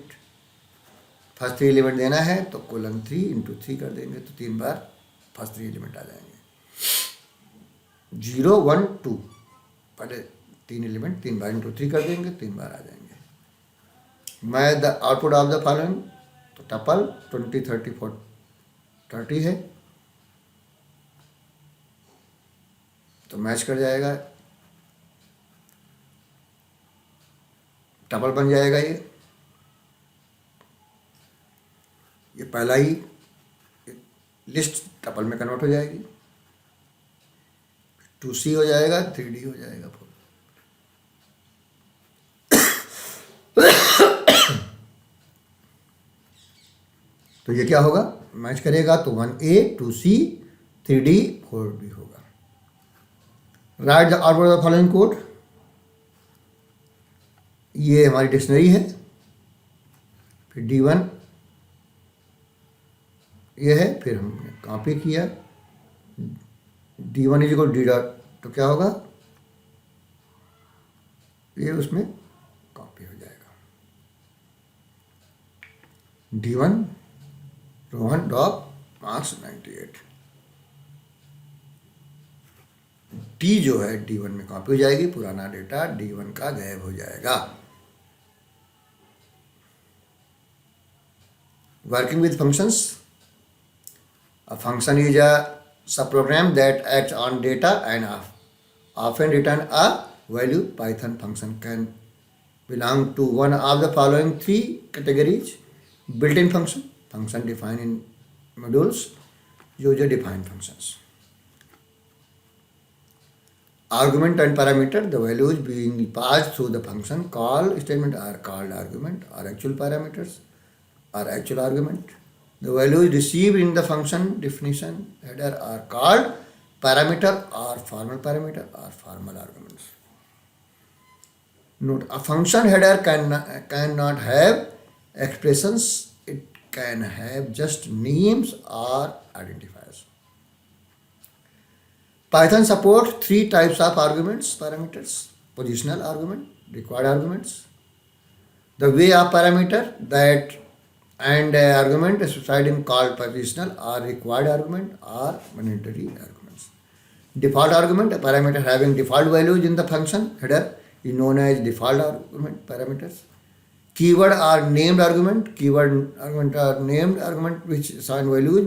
देना है तो कोलन 3 इंटू 3 कर देंगे तो 3 बार फर्स्ट 3 एलिमेंट आ जाएंगे। 0 1 2 पहले 3 एलिमेंट 3 बार इंटू 3 कर देंगे 3 बार आ जाएंगे। मैं the output of the following तो टपल 20 30 30 है तो मैच कर जाएगा, टपल बन जाएगा। ये पहला ही लिस्ट टपल में कन्वर्ट हो जाएगी। 2C हो जाएगा 3D हो जाएगा। तो ये क्या होगा मैच करेगा तो 1A 2C 3D 4D होगा। Right the output of the following code. ये हमारी डिक्शनरी है। फिर D1 ये है, फिर हमने कॉपी किया D1 is equal D dot तो क्या होगा ये उसमें कॉपी हो जाएगा। D1 Rohan dot marks 98। D जो है D1 में कॉपी हो जाएगी, पुराना डेटा D1 का गायब हो जाएगा। Working with functions. A function is a subprogram that acts on data and often return a value. Python function can belong to one of the following three categories. Built-in function, function defined in modules, user-defined functions. Argument and parameter, the values being passed through the function call statement are called argument or actual parameters or actual argument. The values received in the function definition header are called parameter or formal parameter or formal arguments. Note, a function header cannot have expressions, it can have just names or identifiers. Python supports three types of arguments, parameters: positional argument, required arguments. The way of parameter that and argument specified in called positional or required argument or mandatory arguments. Default argument, a parameter having default values in the function header is known as default argument parameters. Keyword or named argument, keyword argument or named argument which assign values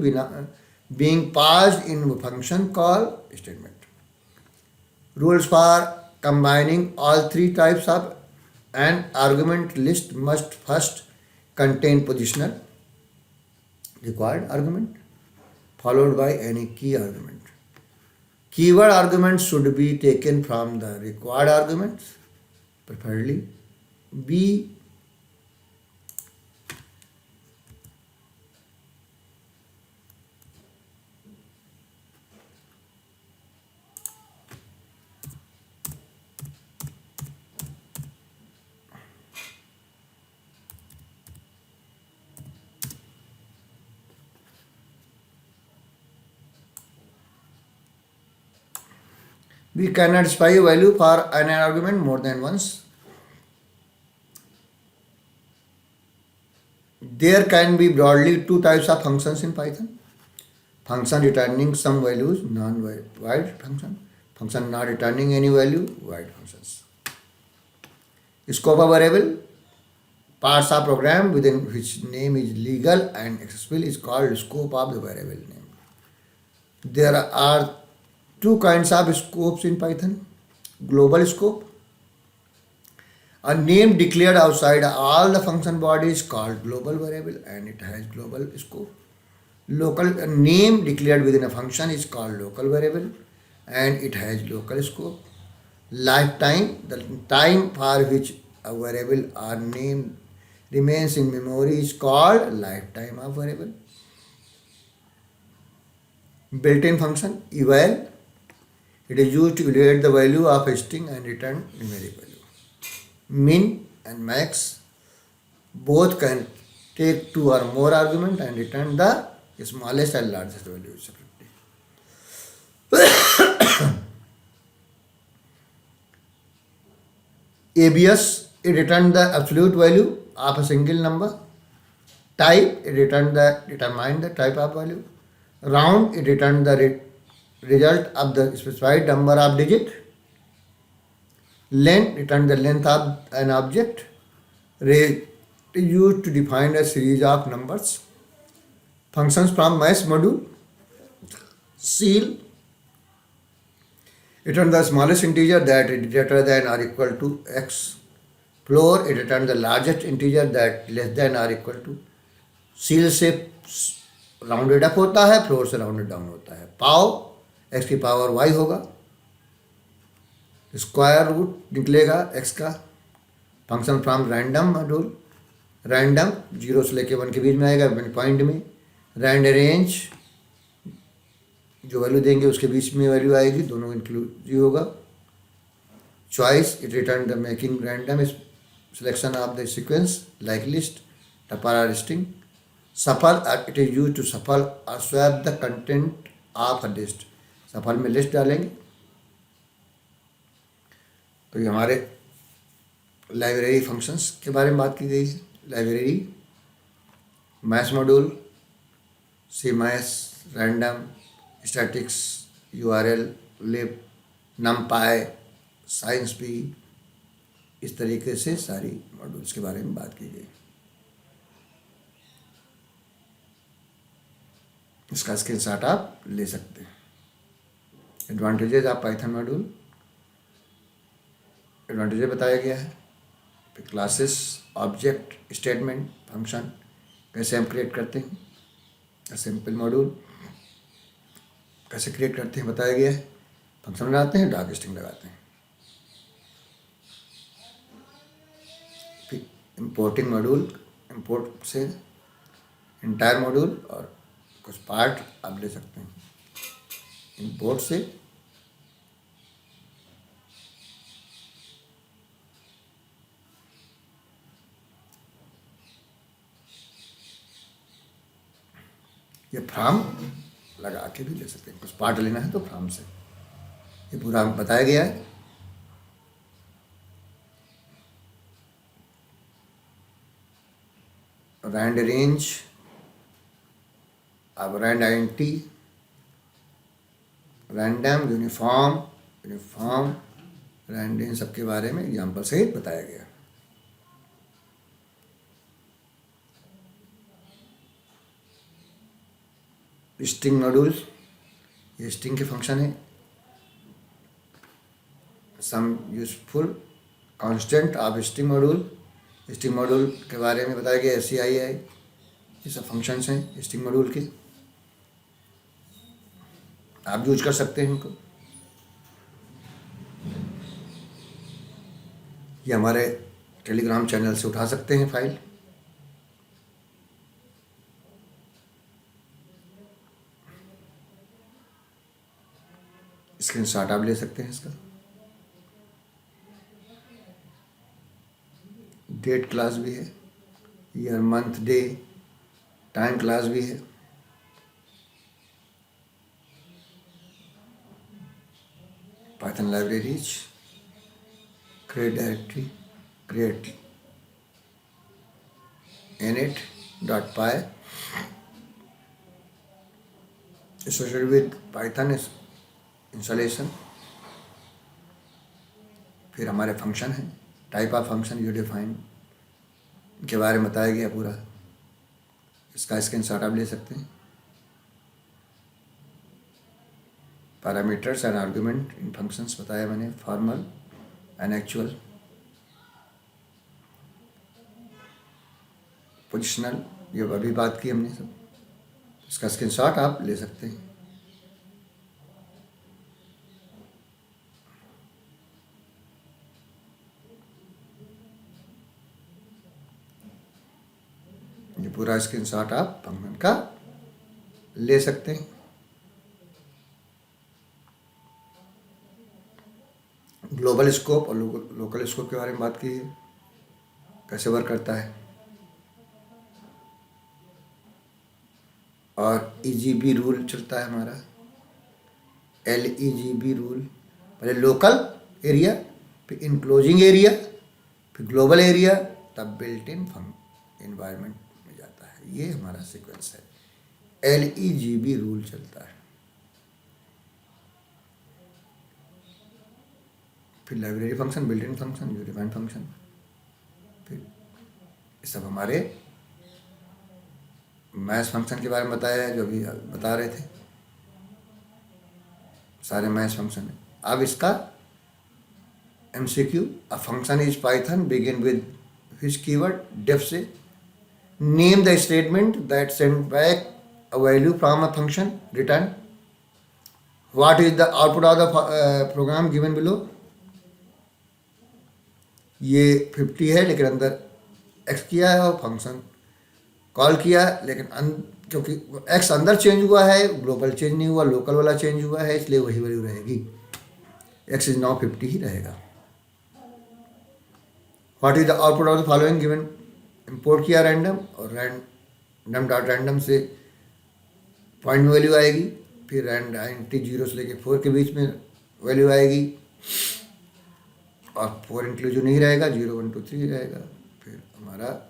being passed in function call statement. Rules for combining all three types of an argument list must first contain positional required argument followed by any key argument. Keyword arguments should be taken from the required arguments, preferably B. We cannot specify a value for an argument more than once. There can be broadly two types of functions in Python. Function returning some values, non-void function. Function not returning any value, void functions. Scope of variable. parts of program within which name is legal and accessible is called scope of the variable name. There are two kinds of scopes in Python. Global scope, a name declared outside all the function body is called global variable and it has global scope. Local, a name declared within a function is called local variable and it has local scope. Lifetime, the time for which a variable or name remains in memory is called lifetime of variable. Built-in function, eval, it is used to evaluate the value of a string and return numeric value. Min and max, both can take two or more arguments and return the smallest and largest value separately. ABS, it returns the absolute value of a single number. Type, it determine the type of value. Round, it returns the result of the specified number of digit. Length, return the length of an object. Range, used to define a series of numbers. Functions from mass module. Ceil, return the smallest integer that is greater than or equal to x. Floor, it returns the largest integer that less than or equal to. Ceil से rounded up होता है, floor से rounded down होता है. पाव, x की power Y होगा. Square root निकलेगा x का. Function from random module, random 0 से लेके 1 के बीच में आएगा पॉइंट में. रैंड रेंज, जो वैल्यू देंगे उसके बीच में वैल्यू आएगी, दोनों इंक्लूसिव होगा. Choice, it return the making random selection of the sequence like list, tuple और स्ट्रिंग. सफल, इट इज यूज टू सफल और swap the content of a list. सफल में लिस्ट डालेंगे. तो ये हमारे लाइब्रेरी फंक्शंस के बारे में बात की गई है. लाइब्रेरी, मैथ मॉड्यूल, सी मैथ, रैंडम, स्टैटिक्स, यूआरएल, लिब, नमपाई, साइंस पी, इस तरीके से सारी मॉड्यूल्स के बारे में बात की गई. इसका स्क्रीनशॉट आप ले सकते हैं. Advantages of Python module, advantages बताया गया है. फिर क्लासेस, ऑब्जेक्ट, स्टेटमेंट, फंक्शन कैसे हम क्रिएट करते हैं. सिंपल मॉड्यूल कैसे क्रिएट करते हैं बताया गया है. फंक्शन बनाते हैं, डॉग स्ट्रिंग लगाते हैं. फिर इंपोर्टिंग मॉड्यूल, इंपोर्ट से इंटायर मॉड्यूल और कुछ पार्ट आप ले सकते हैं. इंपोर्ट से ये फ्रॉम लगा के भी ले सकते हैं. कुछ पार्ट लेना है तो फ्रॉम से. ये पूरा बताया गया है. रैंड रेंज, अब rand identity, random, uniform, rand, इन सब के बारे में एग्जाम्पल से बताया गया. स्ट्रिंग मॉड्यूल, ये स्ट्रिंग के फंक्शन है. Some useful constant of string module, string module के बारे में बताया गया. SCII, ये सब फंक्शंस हैं स्ट्रिंग मॉड्यूल के. आप यूज कर सकते हैं इनको. ये हमारे टेलीग्राम चैनल से उठा सकते हैं फाइल. स्क्रीनशॉट आप ले सकते हैं इसका. डेट क्लास भी है, year, month, day, time class भी है. Python libraries, create directory, create init.py associated with Python installation. फिर हमारे फंक्शन है. Type of function you define के बारे में बताया गया पूरा। इसका स्क्रीनशॉट आप ले सकते हैं। Parameters and argument in functions बताया मैंने, फॉर्मल एंड एक्चुअल, पोजिशनल, ये अभी बात की हमने सब। इसका स्क्रीनशॉट आप ले सकते हैं। ये पूरा स्क्रीनशॉट आप फंक्शन का ले सकते हैं। ग्लोबल स्कोप और लोकल स्कोप के बारे में बात की है, कैसे वर्क करता है। और EGB रूल चलता है हमारा, LEGB रूल। पहले लोकल एरिया, फिर इनक्लोजिंग एरिया, फिर ग्लोबल एरिया, तब बिल्ट इन एनवायरनमेंट में जाता है। ये हमारा सीक्वेंस है। LEGB रूल चलता है। फिर library function, built in function, unit defined function, फिर ये सब हमारे मैथ फंक्शन के बारे में बताया है, जो भी बता रहे थे, सारे मैथ फंक्शन है। अब इसका MCQ, a function is Python begin with which keyword, def से name the statement that send back a value from a function, return what is the output of the program given below. ये 50 है, लेकिन अंदर x किया है और function call किया, लेकिन क्योंकि x अंदर चेंज हुआ है, ग्लोबल चेंज नहीं हुआ, लोकल वाला चेंज हुआ है, इसलिए वही वैल्यू रहेगी। x इज नाउ 50 ही रहेगा। What is the output of the following given, import किया रैंडम, और रैंडम डॉट रैंडम से पॉइंट में वैल्यू आएगी, फिर रैंडम 0 से लेके 4 के बीच में वैल्यू आएगी, और 4 इंक्लूसिव नहीं रहेगा, 0 1 2 3 रहेगा। फिर हमारा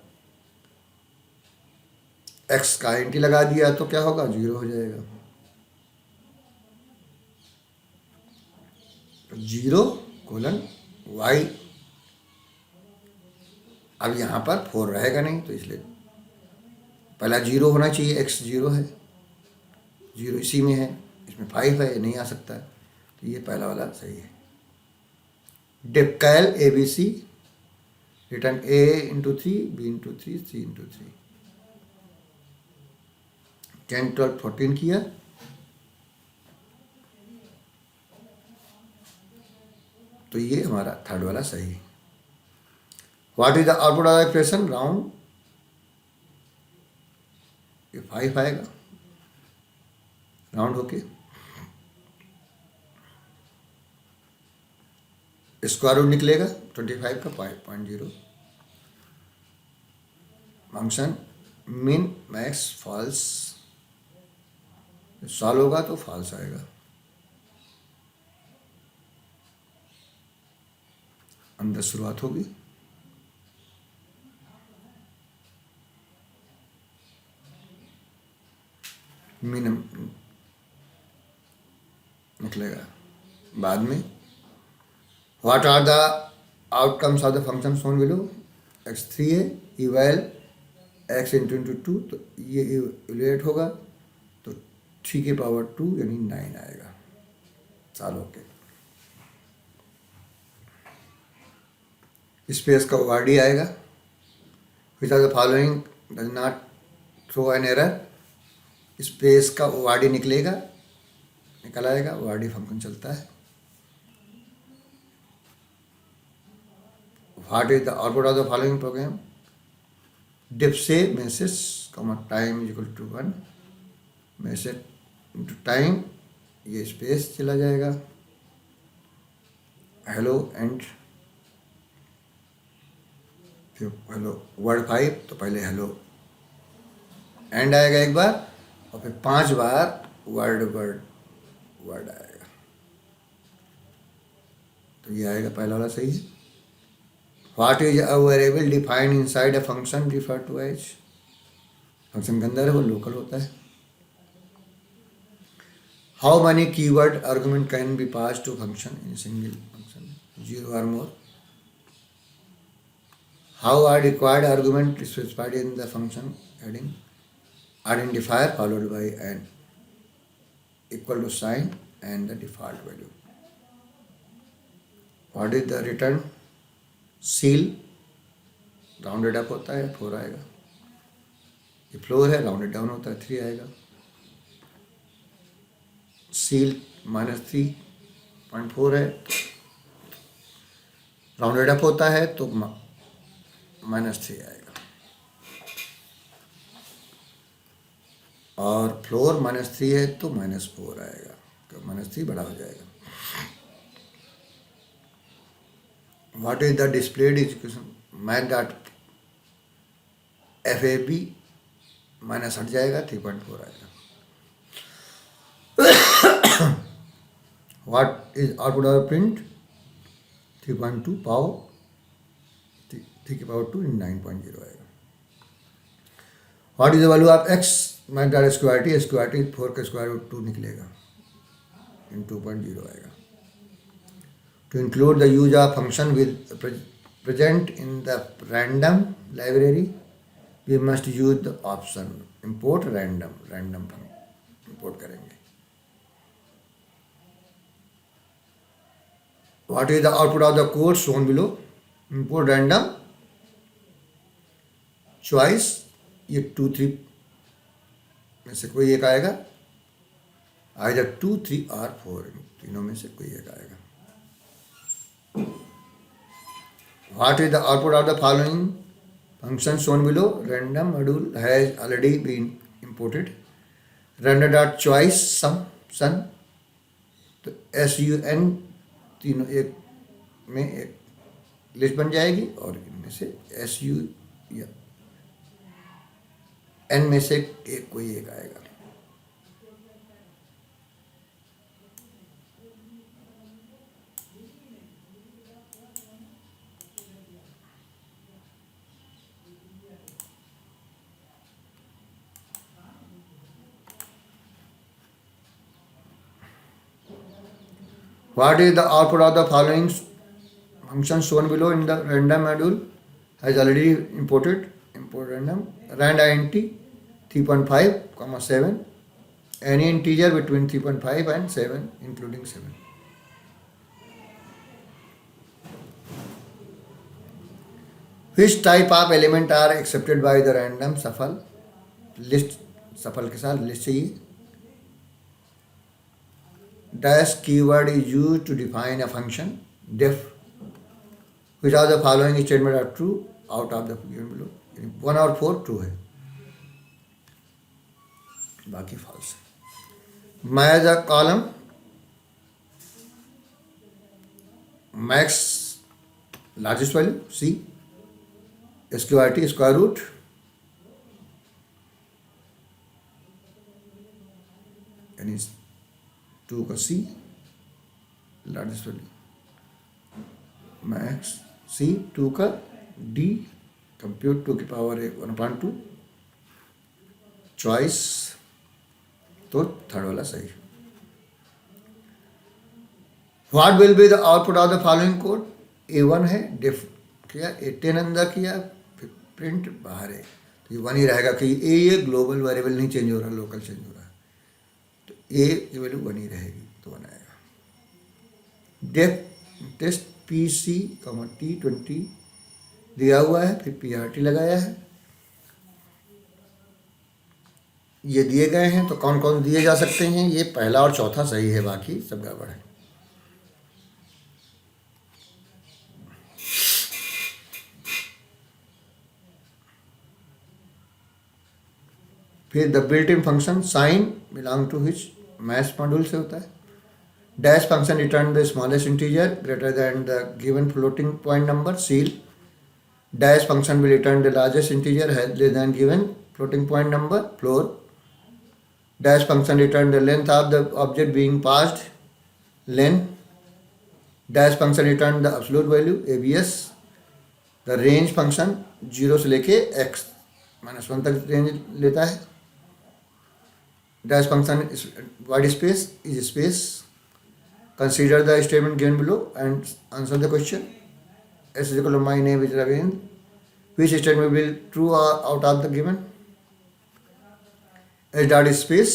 x का int लगा दिया तो क्या होगा, 0 हो जाएगा। 0:y। अब यहाँ पर 4 रहेगा नहीं, तो इसलिए पहला 0 होना चाहिए, x 0 है, 0 इसी में है, इसमें 5 है, ये नहीं आ सकता, तो ये पहला वाला सही है। डिफकैल ABC, return A into 3, B into 3, C into 3, 10 12 14 किया, तो ये हमारा थर्ड वाला सही है। What is the output of expression, round, ये 5 आएगा राउंड होके। स्क्वायर रूट निकलेगा 25 का 5.0। Function min max false, solve होगा तो फॉल्स आएगा। अंदर शुरुआत होगी, मिनिमम निकलेगा बाद में। What are the outcomes of the function shown below, x3 है, इवैल x इंटू 2, तो ये इवेलुएट होगा, तो 3 की पावर 2 यानी 9 आएगा साल होके। स्पेस का ORD आएगा, which are the following does not throw an error, space का ORD निकलेगा, निकल आएगा, ORD फंक्शन चलता है। What is the output of the following program, def say message comma time is equal to 1, message into time, ये space चला जाएगा, hello and, फिर हेलो वर्ड 5, तो पहले हेलो एंड आएगा एक बार, और फिर 5 बार वर्ड आएगा, तो ये आएगा पहला वाला सही है। What is a variable defined inside a function refer to as, function के अंदर है वो लोकल होता है। How many keyword argument can be pass to function in single function, 0 और more. How are required argument specified in the function heading? Identifier followed by an equal to sign and the default value. What is the return? Seal rounded up होता है 4 आएगा. ये floor है rounded down होता है 3 आएगा. Seal -3.4 है rounded up होता है तो -3 आएगा. और फ्लोर -3 है तो -4 आएगा. तो -3 बड़ा हो जाएगा. What is the displayed equation? Math dot FAB minus हट जाएगा 3.4 आएगा. What is output of print? 3.2 power 3 की पावर 2 इन 9.0 आएगा. What is the value of x? Math dot square T 4 का स्क्वायर रूट 2 निकलेगा इन 2.0 आएगा. To include the use of function with present in the random library, we must use the option import random import करेंगे. What is the output of the code shown below? Import random choice, ये 2 3 में से कोई एक आएगा. either 2 3 or 4 तीनों में से कोई एक आएगा. What is the output of the following function shown below? Random module has already been imported. Random dot choice sun तो SUN तीनों एक में एक लिस्ट बन जाएगी और इनमें से SU या N में से एक कोई एक आएगा. What is the output of the following functions shown below in the random module? Has already imported. Import random rand int 3.5, 7. Any integer between 3.5 and 7, including 7. Which type of element are accepted by the random shuffle? List shuffle के साथ list चाहिए. Dash keyword is used to define a function. Def. Which of the following statements are true out of the given below? 1 और 4 true है, बाकी false है. Match the column. Max largest value C. SQRT square root. यानी 2 का C largest value. Max C 2 का D compute 2 की power 1/2. Choice तो third वाला सही. What will be the output of the following code? A1 है डिफ किया, A10 अंदर किया, फिर प्रिंट बाहर है तो ये 1 ही रहेगा कि ये ग्लोबल वेरिएबल नहीं चेंज हो रहा, लोकल चेंज हो रहा है तो A की वैल्यू 1 ही रहेगी तो 1 आएगा. डेफ टेस्ट PC, T20 दिया हुआ है, फिर PRT लगाया है. ये दिए गए हैं तो कौन कौन दिए जा सकते हैं? ये पहला और चौथा सही है, बाकी सब गड़बड़ है. फिर the built in function sign belong to which math module से होता है. Dash function return the smallest integer greater than the given floating point number. Seal. Dash function will return the largest integer less than given floating point number. Floor. Dash function return the length of the object being passed. Len. Dash function return the absolute value. ABS. The range function 0 से लेके x -1 तक range लेता है. Dash function is void space is space. Consider the statement given below and answer the question. S is equal to my name is Ravindra. Which statement will be true out of the given? H dot space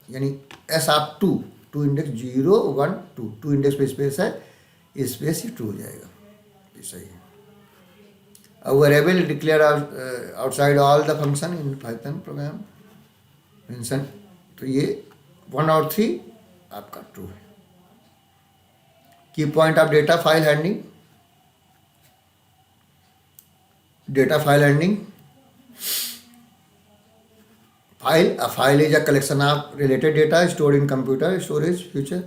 यानी S आप to index 0 1 2 index पे space है, space ही true हो जाएगा, ये सही है. Variable declare outside all the function in Python programme mention, तो ये 1 और 3 आपका ट्रू है. की point of data file handling. Data file handling. A file is a collection of related data stored in computer storage future.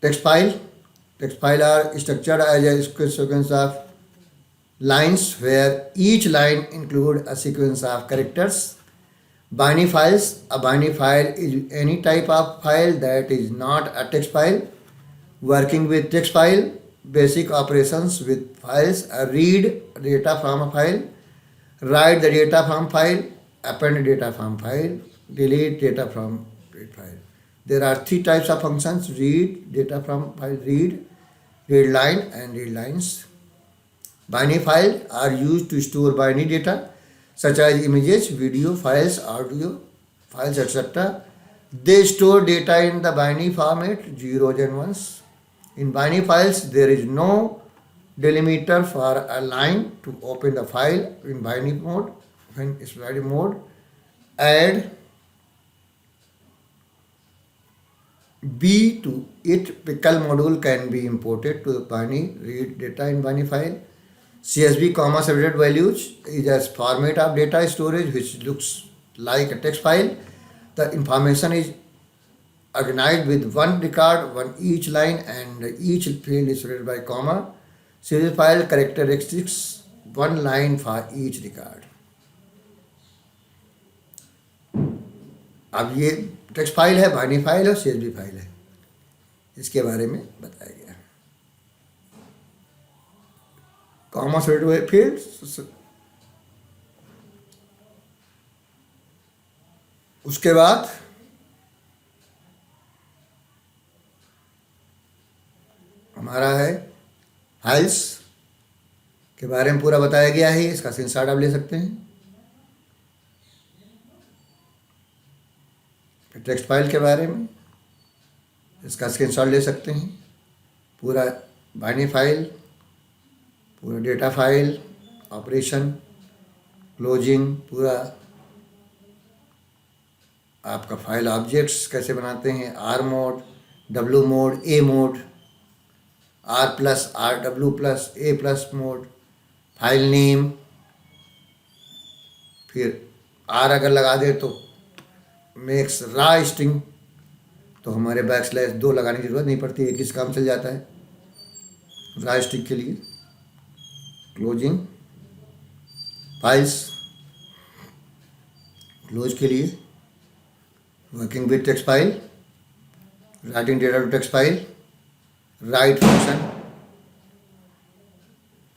Text file are structured as a sequence of lines where each line include a sequence of characters. Binary files. A binary file is any type of file that is not a text file. Working with text file, basic operations with files: read data from a file, write the data from file, append data from file, delete data from file. There are 3 types of functions: read data from file, read line, and read lines. Binary files are used to store binary data such as images, video files, audio files, etc. They store data in the binary format, zeros and ones. In binary files, there is no delimiter for a line to open the file in binary mode. When it's binary mode, add B to it. Pickle module can be imported to the binary read data in binary file. CSV comma separated values is a format of data storage which looks like a text file. The information is organized with one record, one each line, and each field is separated by comma. CSV file characteristics, one line for each record. अब ये text file है, binary file है और CSV file है, इसके बारे में बताया गया. Comma separated field. उसके बाद हमारा है फाइल्स के बारे में पूरा बताया गया है. इसका स्क्रीनशॉट आप ले सकते हैं. टेक्स्ट फाइल के बारे में इसका स्क्रीनशॉट ले सकते हैं. पूरा बाइनरी फाइल, पूरा डेटा फाइल, ऑपरेशन, क्लोजिंग, पूरा आपका फाइल ऑब्जेक्ट्स कैसे बनाते हैं, R mode, W mode, A mode, R plus, R W plus, A plus mode, file name. फिर आर अगर लगा दे तो मेक्स रा स्ट्रिंग, तो हमारे /2 लगाने की जरूरत नहीं पड़ती, एक इस काम चल जाता है रा स्ट्रिंग के लिए. क्लोजिंग फाइल्स क्लोज के लिए. Working with text file, writing data to text file, write function,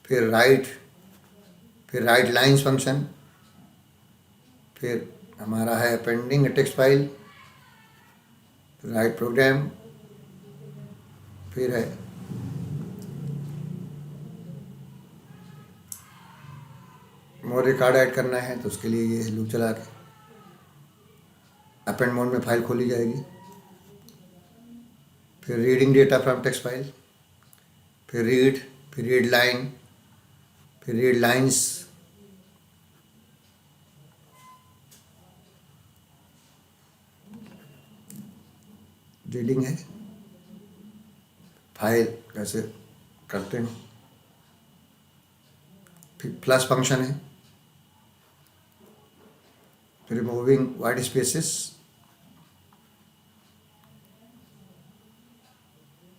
फिर राइट लाइन्स फंक्शन, फिर हमारा है appending text file, write program, फिर है मोड रिकॉर्ड ऐड करना है तो उसके लिए ये लूप चला के अपेंड मोड में फाइल खोली जाएगी. फिर reading data from text file, फिर रीड लाइन, फिर रीड लाइन्स, रीडिंग है. फाइल कैसे करते हैं. फिर प्लस फंक्शन है. फिर removing white spaces,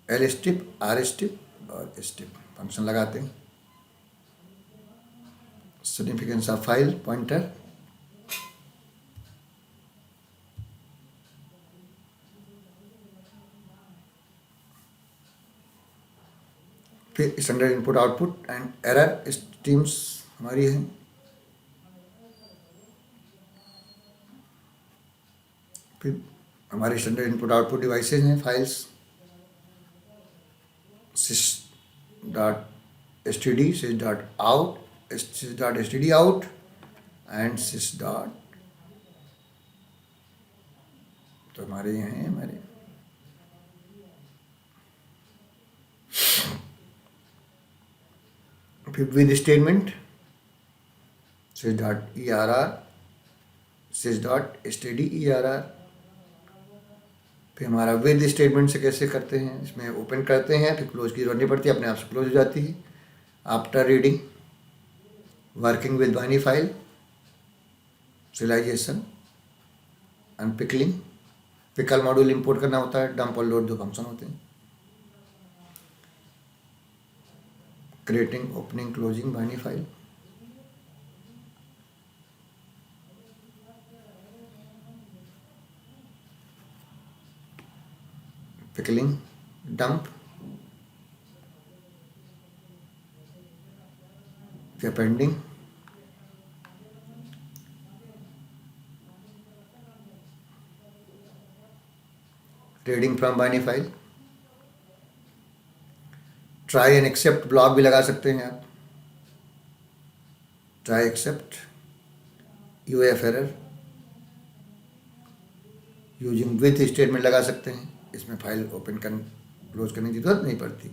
L strip, R strip और स्ट्रिप फंक्शन लगाते हैं. सिग्निफिकेंस ऑफ फाइल पॉइंटर, फिर standard input output and error streams हमारी है. फिर हमारे स्टैंडर्ड इनपुट आउटपुट डिवाइसेज हैं files, sys std sys dot out, sys dot std out and sys dot, तो हमारे यहाँ हैं हमारे फिर with statement sys dot err, sys dot std err। फिर हमारा विद स्टेटमेंट से कैसे करते हैं, इसमें ओपन करते हैं, फिर क्लोज की जरूरत नहीं पड़ती, अपने आप से क्लोज हो जाती है। After reading working with binary file, serialization, unpickling, pickle module import करना होता है, डंप और लोड दो फंक्शन होते हैं। Creating opening closing binary file, pickling, dump, फिर appending, reading from binary file, try and except block भी लगा सकते हैं आप, try except, EOF error, using with statement लगा सकते हैं, इसमें फाइल ओपन कर क्लोज करने की जरूरत नहीं पड़ती।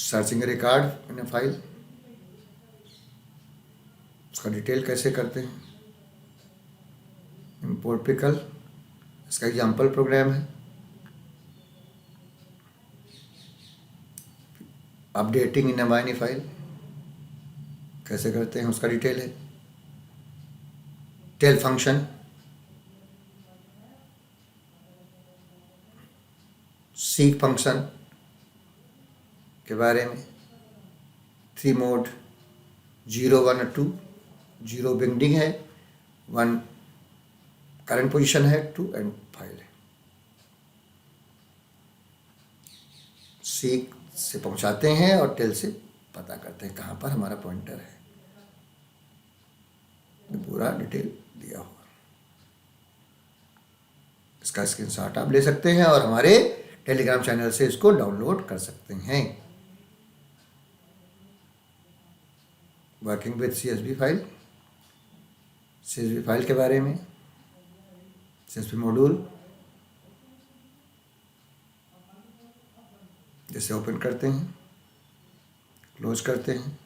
सर्चिंग रिकॉर्ड इन फाइल, उसका डिटेल कैसे करते हैं, इंपोर्ट पिकल, इसका एग्जाम्पल प्रोग्राम है। अपडेटिंग इन बाइनरी फाइल कैसे करते हैं, उसका डिटेल है। टेल फंक्शन, सीक फंक्शन के बारे में, 3 मोड, 0 1 और 2, 0 बिगनिंग है, 1 करंट पोजीशन है, 2 एंड फाइल है। सीक से पहुंचाते हैं और टेल से पता करते हैं कहाँ पर हमारा पॉइंटर है, पूरा डिटेल दिया हुआ। इसका स्क्रीनशॉट आप ले सकते हैं और हमारे टेलीग्राम चैनल से इसको डाउनलोड कर सकते हैं। Working with CSV file, CSV file के बारे में, CSV मॉड्यूल जैसे ओपन करते हैं, क्लोज करते हैं,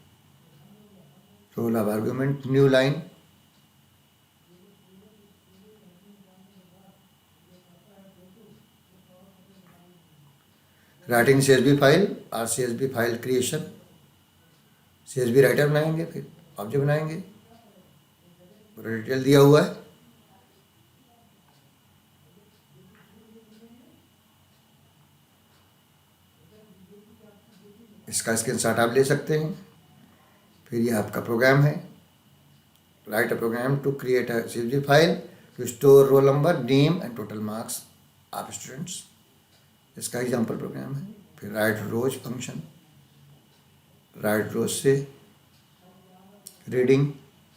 role of argument, new line, writing CSV file और CSV file creation, CSV writer बनाएंगे, फिर ऑब्जेक्ट बनाएंगे, पूरा डिटेल दिया हुआ है। इसका स्क्रीनशॉट आप ले सकते हैं। फिर ये आपका प्रोग्राम है, write a program to create a CSV file to store roll number, name and total marks of students, इसका एग्जाम्पल प्रोग्राम है। फिर write rows function, write rows से reading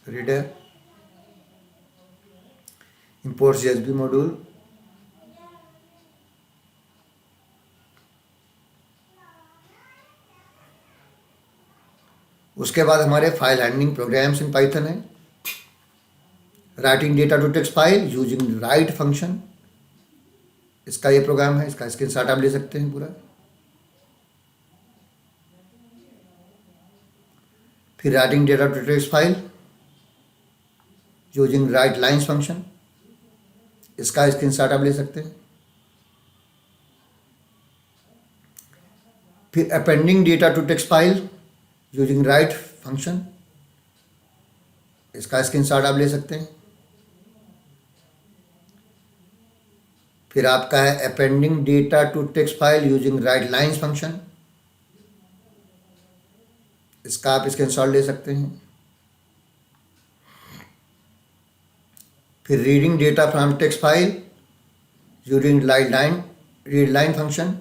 reader, import CSV module, उसके बाद हमारे file handling programs in Python है। Writing data to text file using write function, इसका ये प्रोग्राम है, इसका स्क्रीनशॉट आप ले सकते हैं पूरा। फिर writing data to text file using write lines function, इसका स्क्रीनशॉट आप ले सकते हैं। फिर appending data to text file using write function, इसका स्क्रीनशॉट आप ले सकते हैं। फिर आपका है appending data to text file using write lines function, इसका आप स्क्रीनशॉट ले सकते हैं। फिर reading data from text file using read line function,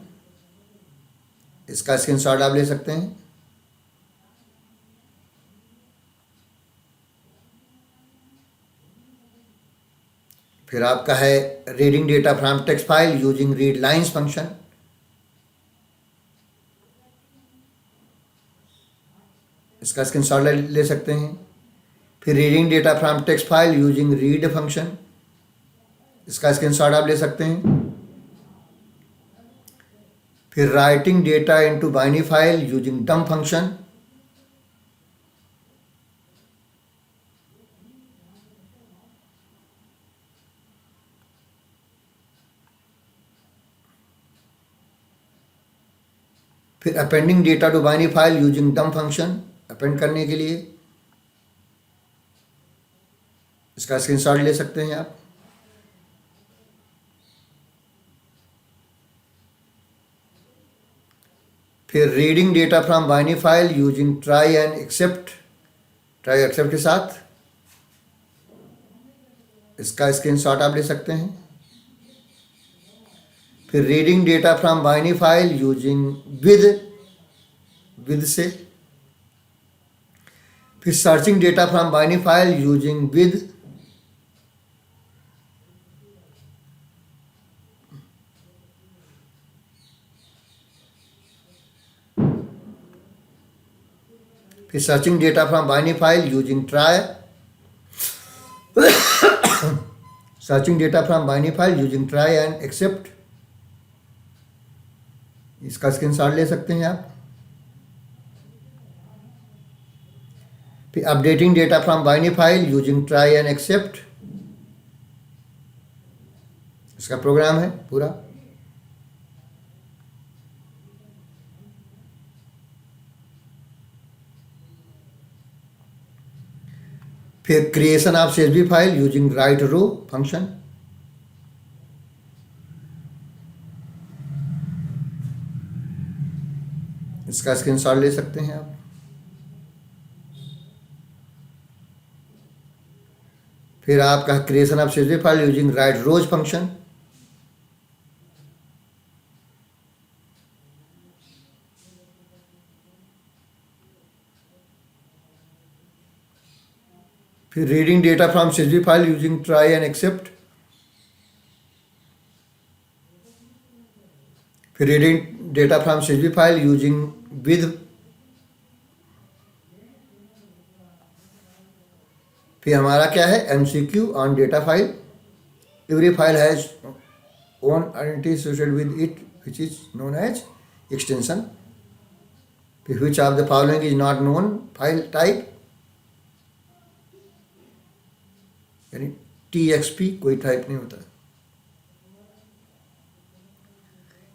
इसका स्क्रीनशॉट आप ले सकते हैं। फिर आपका है reading data from text file using read lines function. इसका स्क्रीनशॉट ले सकते हैं। फिर reading data from text file using read function, इसका स्क्रीनशॉट आप ले सकते हैं। फिर writing data into binary file using dump function, फिर appending data to binary file using dump function, append करने के लिए इसका स्क्रीनशॉट ले सकते हैं आप। फिर reading data from binary file using try and except, try except के साथ इसका स्क्रीनशॉट आप ले सकते हैं। फिर reading data from binary file using with से, फिर searching data from binary file using with, फिर searching data from binary file using try, searching data from binary file using try and except, इसका screenshot ले सकते हैं आप। फिर updating data from binary file using try and except, इसका program है पूरा। फिर creation of CSV file using write row function, इसका स्क्रीनशॉट ले सकते हैं आप। फिर आपका creation of CSV file using write rows function, फिर reading data from CSV file using try and except, फिर reading data from CSV file using with, फिर हमारा क्या है MCQ on data file, every file has own identity associated with it which is known as extension. फिर which of the following is not known file type, यानी TXP कोई type नहीं होता।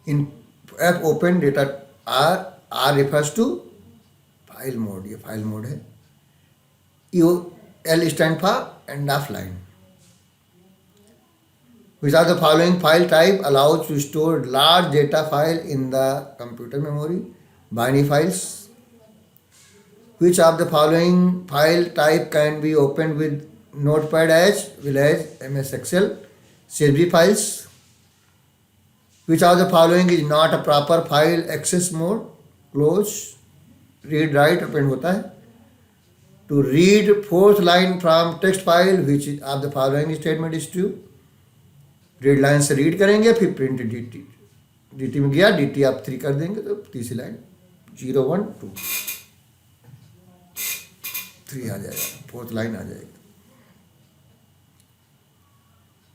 इन F open data R refers to file mode, ये file mode है। L stand for end of line. Which of the following file type allows to store large data file in the computer memory? Binary files. Which of the following file type can be opened with Notepad as well as MS Excel? CSV files. Which of the following is not a proper file access mode? Close, read, write, open होता है। To read fourth line from text file, which of the following statement is true? Read line से read करेंगे, फिर print DT में गया, DT आप 3 कर देंगे तो तीसरी लाइन 0 1 2 3 आ जाएगा, फोर्थ लाइन आ जाएगी।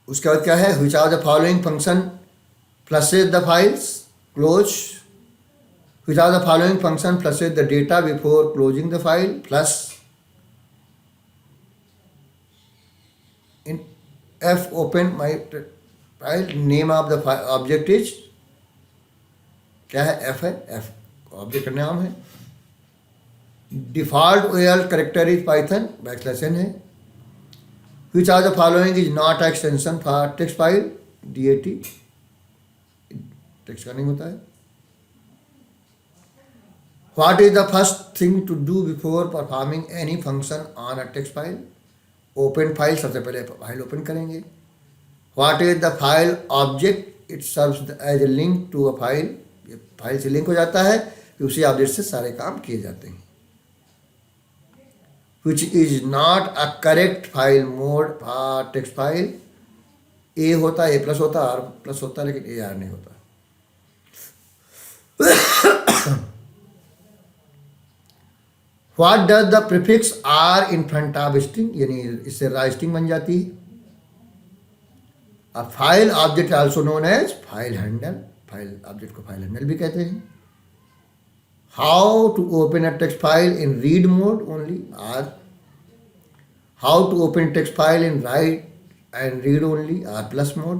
उसके बाद क्या है, which of the following function flushes the files? Close. Which of the following function flushes the data before closing the file? Flush. In F open my file, name of the object is, क्या है, F है, F object का नाम है। Default OL character is Python \n है। Which of the following is not extension for text file? DAT, text का नहीं होता है। What is the first thing to do before performing any function on a text file? Open file, सबसे पहले file open करेंगे। What is the file object? It serves as a link to a file. ये file से link हो जाता है, फिर उसी ऑब्जेक्ट से सारे काम किए जाते हैं। Which is not a correct file mode for text file? A होता, ए प्लस होता, आर प्लस होता, लेकिन ए आर नहीं होता. What does the prefix r in front of string, यानी इससे रा स्ट्रिंग बन जाती है. अब file object also known as file handle, file object को फाइल हैंडल भी कहते हैं. How to open a text file in read mode only, r. How to open text file in write and read only, R plus mode.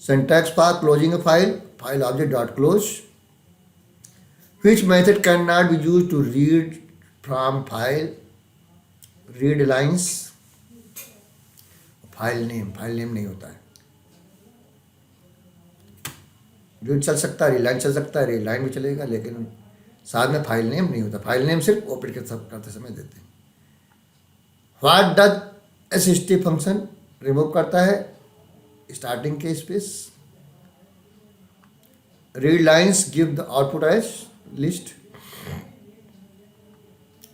Syntax for closing a file, file object dot close. Which method cannot be used to read from file, read lines. File name नहीं होता है. Read चल सकता है, रीलाइन चल सकता है, रीलाइन भी चलेगा, लेकिन साथ में फाइल नेम नहीं होता. फाइल नेम सिर्फ ओपन करते समय देते हैं. What does SST function remove करता है स्टार्टिंग के स्पेस. Read lines give the output as list.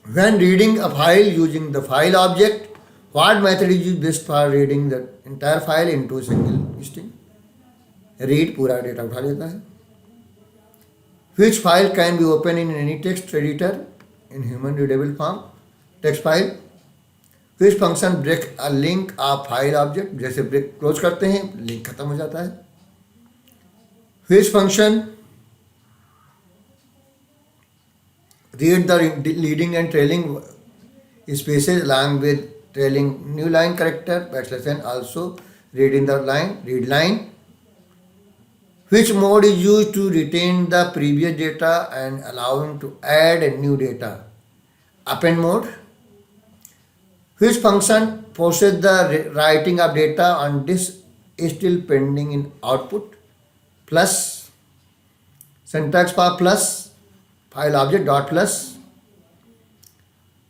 When reading a file using the file object, what method is used best for reading the entire file into single string. Read पूरा data उठा लेता है. Which file can be open in any text editor in human readable form. Text file. Which function break a link of file object, जैसे break close करते हैं link खत्म हो जाता है. Which function read the leading and trailing spaces along with trailing new line character \n, also reading the line, read line. Which mode is used to retain the previous data and allowing to add a new data. Append mode. Which function forces the writing of data on disk is still pending in output. Plus. Syntax for plus, file object dot plus.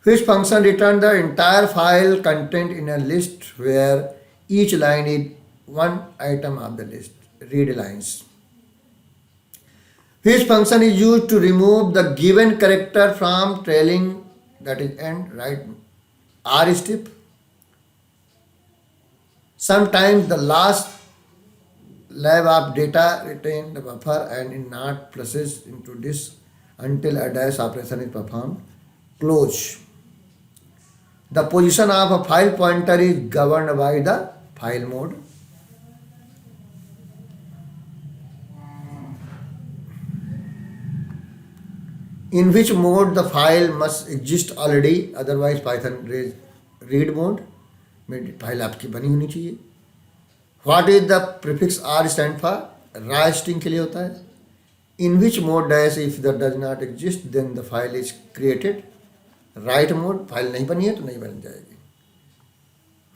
Which function returns the entire file content in a list where each line is one item of the list. Read lines. Which function is used to remove the given character from trailing, that is end, right? R strip. Sometimes the last lab of data retain the buffer and is not processed into disk until a dash operation is performed. Close. The position of a file pointer is governed by the file mode. In which mode the file must exist already, otherwise Python read mode में file आपकी बनी होनी चाहिए. What is the prefix R stand for? रा string के लिए होता है. In which mode dash if that does not exist then the file is created. Right mode, file नहीं बनी है तो नहीं बन जाएगी.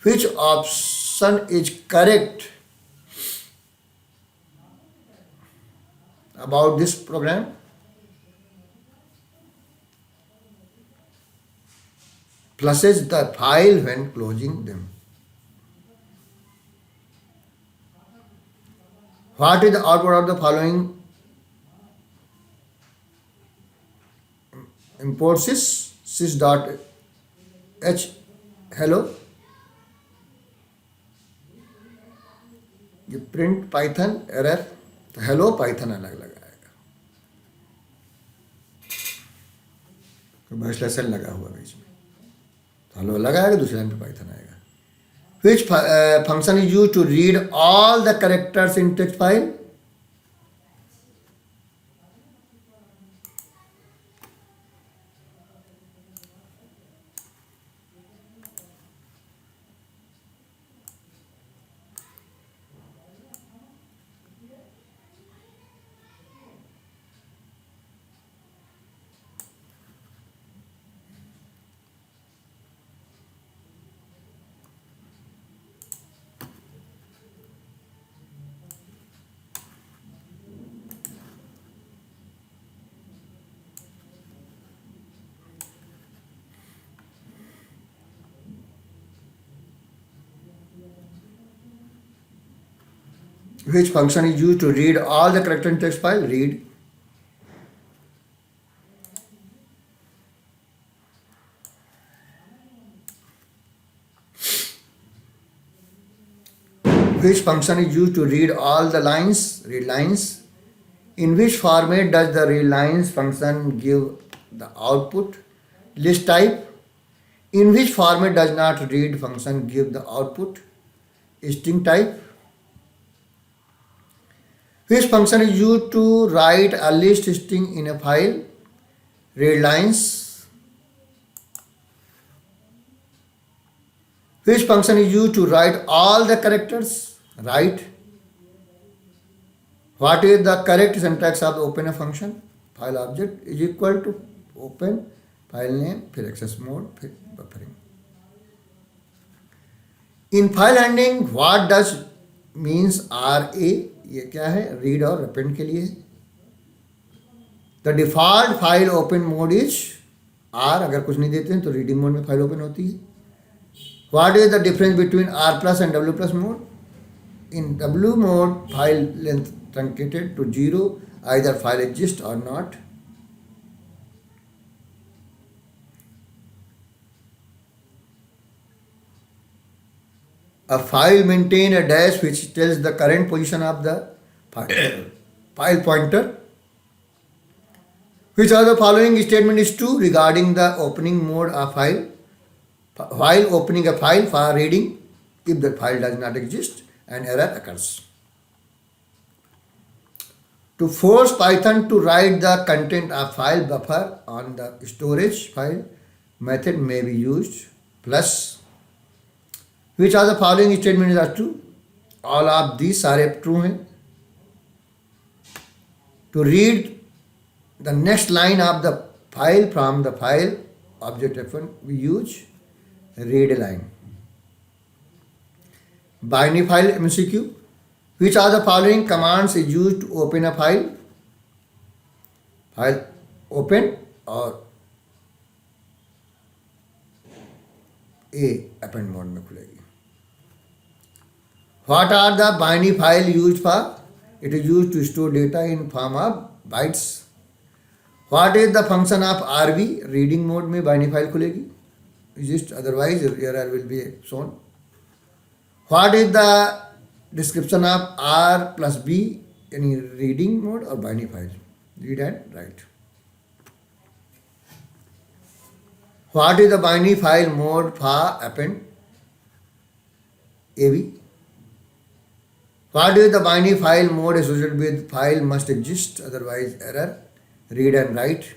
Which option is correct about this program? Flushes the file when closing them. What is the output of the following? Import sys dot h hello. ये print Python error, तो hello Python अलग लगा आएगा, तो बैशलेसन लगा हुआ बीच में, तो हेलो अलग आएगा, दूसरे लाइन पे पाइथन आएगा. Which function is used to read all the characters in text file? Which function is used to read all the character in text file? Read. Which function is used to read all the lines? Read lines. In which format does the read lines function give the output? List type. In which format does not read function give the output? String type. Which function is used to write a list string in a file? Read lines. Which function is used to write all the characters? Write. What is the correct syntax of the open function? File object is equal to open file name फिर access mode फिर buffering. In file handling what does means RA ये क्या है? Read और append के लिए. The default file open mode is R. अगर कुछ नहीं देते हैं तो रीडिंग मोड में फाइल ओपन होती है. What is the difference between R plus and W plus mode? In W mode, file length truncated to 0, either file exists or not. A file maintains a dash which tells the current position of the file pointer. Which of the following statement is true regarding the opening mode of file? While opening a file for reading, if the file does not exist, an error occurs. To force Python to write the content of file buffer on the storage file, method may be used. Plus, which of the following statements are true? All of these are true हैं. To read the next line of the file from the file object F1, we use read line. Binary file MCQ. Which of the following commands is used to open a file? File open और A append mode में खुलेगी. What are the binary file used for? It is used to store data in form of bytes. What is the function of RB? Reading mode में binary file खुलेगी. Exist, otherwise error will be shown. What is the description of R plus B? Any reading mode or binary file? Read and write. What is the binary file mode for append? AB. What is the binary file mode associated with file must exist, otherwise error? Read and write.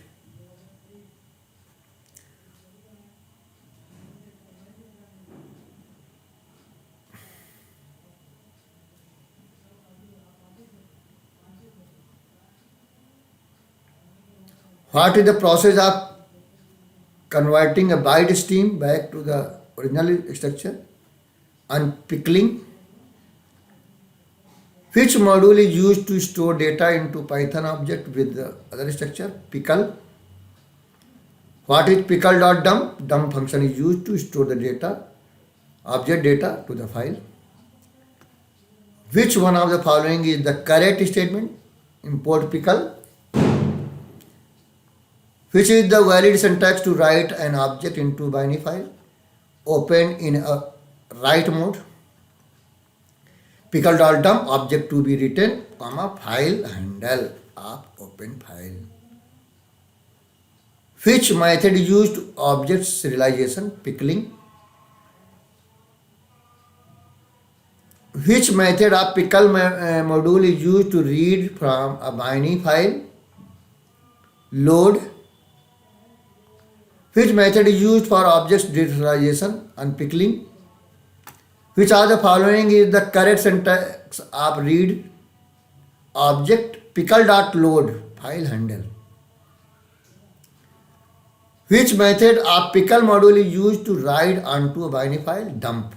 What is the process of converting a byte stream back to the original structure? Unpickling. Which module is used to store data into Python object with the other structure? Pickle. What is pickle.dump? Dump function is used to store the data, object data to the file. Which one of the following is the correct statement? Import pickle. Which is the valid syntax to write an object into binary file? Open in a write mode. Pickle.dump object to be written, file handle of open file. Which method is used to object serialization? Pickling. Which method of pickle module is used to read from a binary file? Load. Which method is used for object serialization? Unpickling. Which of the following is the correct syntax of read object pickle.load file handle? Which method of pickle module is used to write onto a binary file? Dump.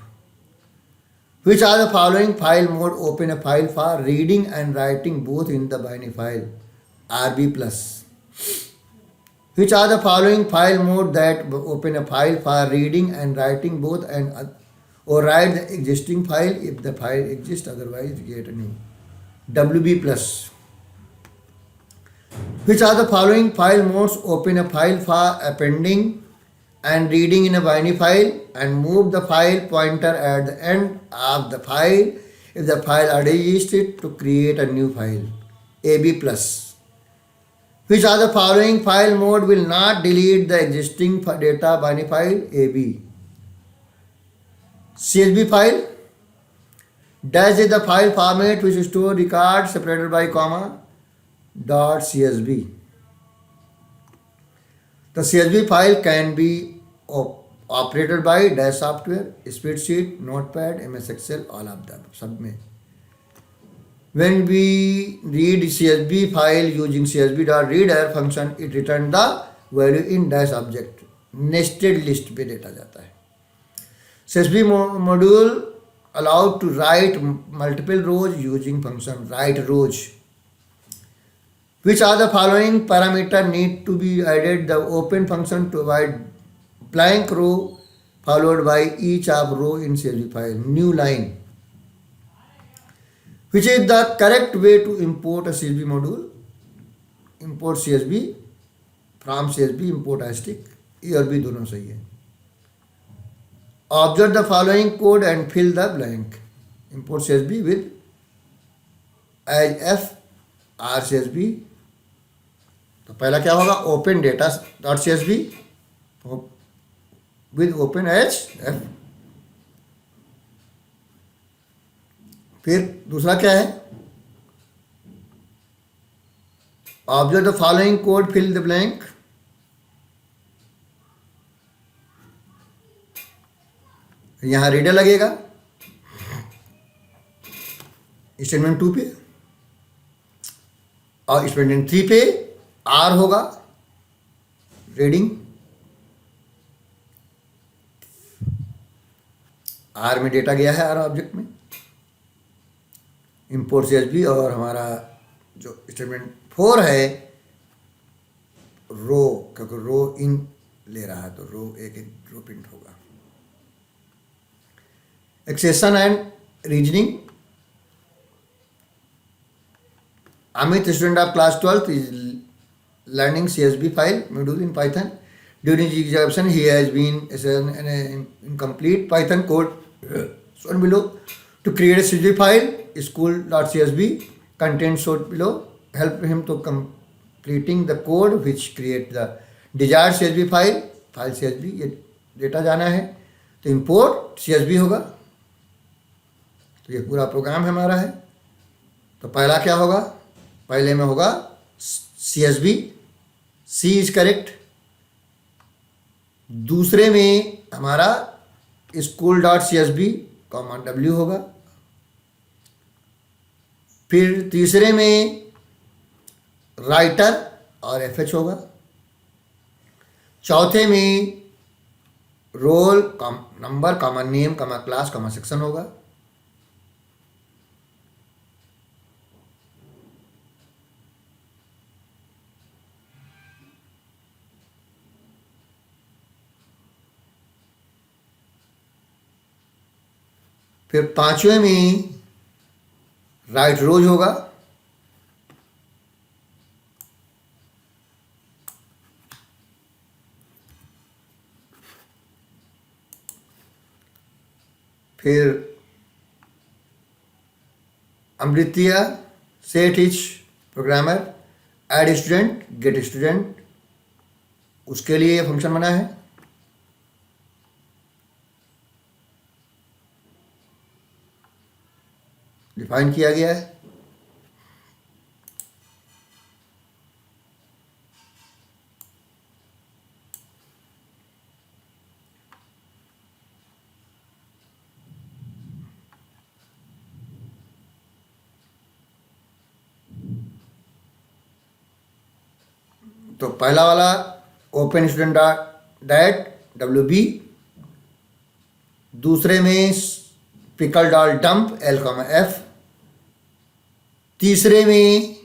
Which are the following file mode open a file for reading and writing both in the binary file? RB plus. Which are the following file mode that open a file for reading and writing both and or write the existing file if the file exists, otherwise get a new? WB plus. Which are the following file modes open a file for appending and reading in a binary file and move the file pointer at the end of the file if the file already existed to create a new file, AB plus. Which are the following file mode will not delete the existing data binary file AB? CSV file. Dash is the file format which store records separated by comma dot CSV. The CSV file can be operated by dash software, spreadsheet, notepad, MS Excel, all of them. सब में. When we read CSV file using CSV.reader function, it returns the value in dash object. Nested list पे data जाता है. CSV module allowed to write multiple rows using function write rows. Which are the following parameter need to be added? The open function to provide blank row followed by each of row in CSV file. New line. Which is the correct way to import a CSV module? Import CSV from CSV, import asterisk. A और B दोनों सही है. Observe the following code and fill the blank. Import CSV with as f r CSV. तो पहला क्या होगा? Open data dot CSV with open as f. फिर दूसरा क्या है? Observe the following code, fill the blank. यहाँ रीडर लगेगा स्टेटमेंट 2 पे और स्टेटमेंट 3 पे आर होगा रीडिंग. आर में डेटा गया है आर ऑब्जेक्ट में. इंपोर्ट CSV और हमारा जो स्टेटमेंट 4 है रो, क्योंकि रो इन ले रहा है तो रो एक रो प्रिंट होगा. Accession and reasoning. Amit, student of class 12th, is learning CSV file module in Python. During the examination, he has been an incomplete Python code shown below. To create a CSV file, school.csv content shown below. Help him to completing the code which create the desired CSV file. File CSV ये data जाना है तो import CSV होगा. तो ये पूरा programme हमारा है. तो पहला क्या होगा? पहले में होगा CSV, C इज करेक्ट. दूसरे में हमारा school.csv कॉमा W होगा. फिर तीसरे में राइटर और FH होगा. चौथे में roll number comma name comma class comma section होगा. फिर पांचवें में राइट रोज होगा. फिर अमृतिया set each programmer add student get student, उसके लिए ये फंक्शन बना है. डिफाइन किया गया है. तो पहला वाला ओपन स्टूडेंट डैट WB. दूसरे में pickle dot dump L comma F. तीसरे में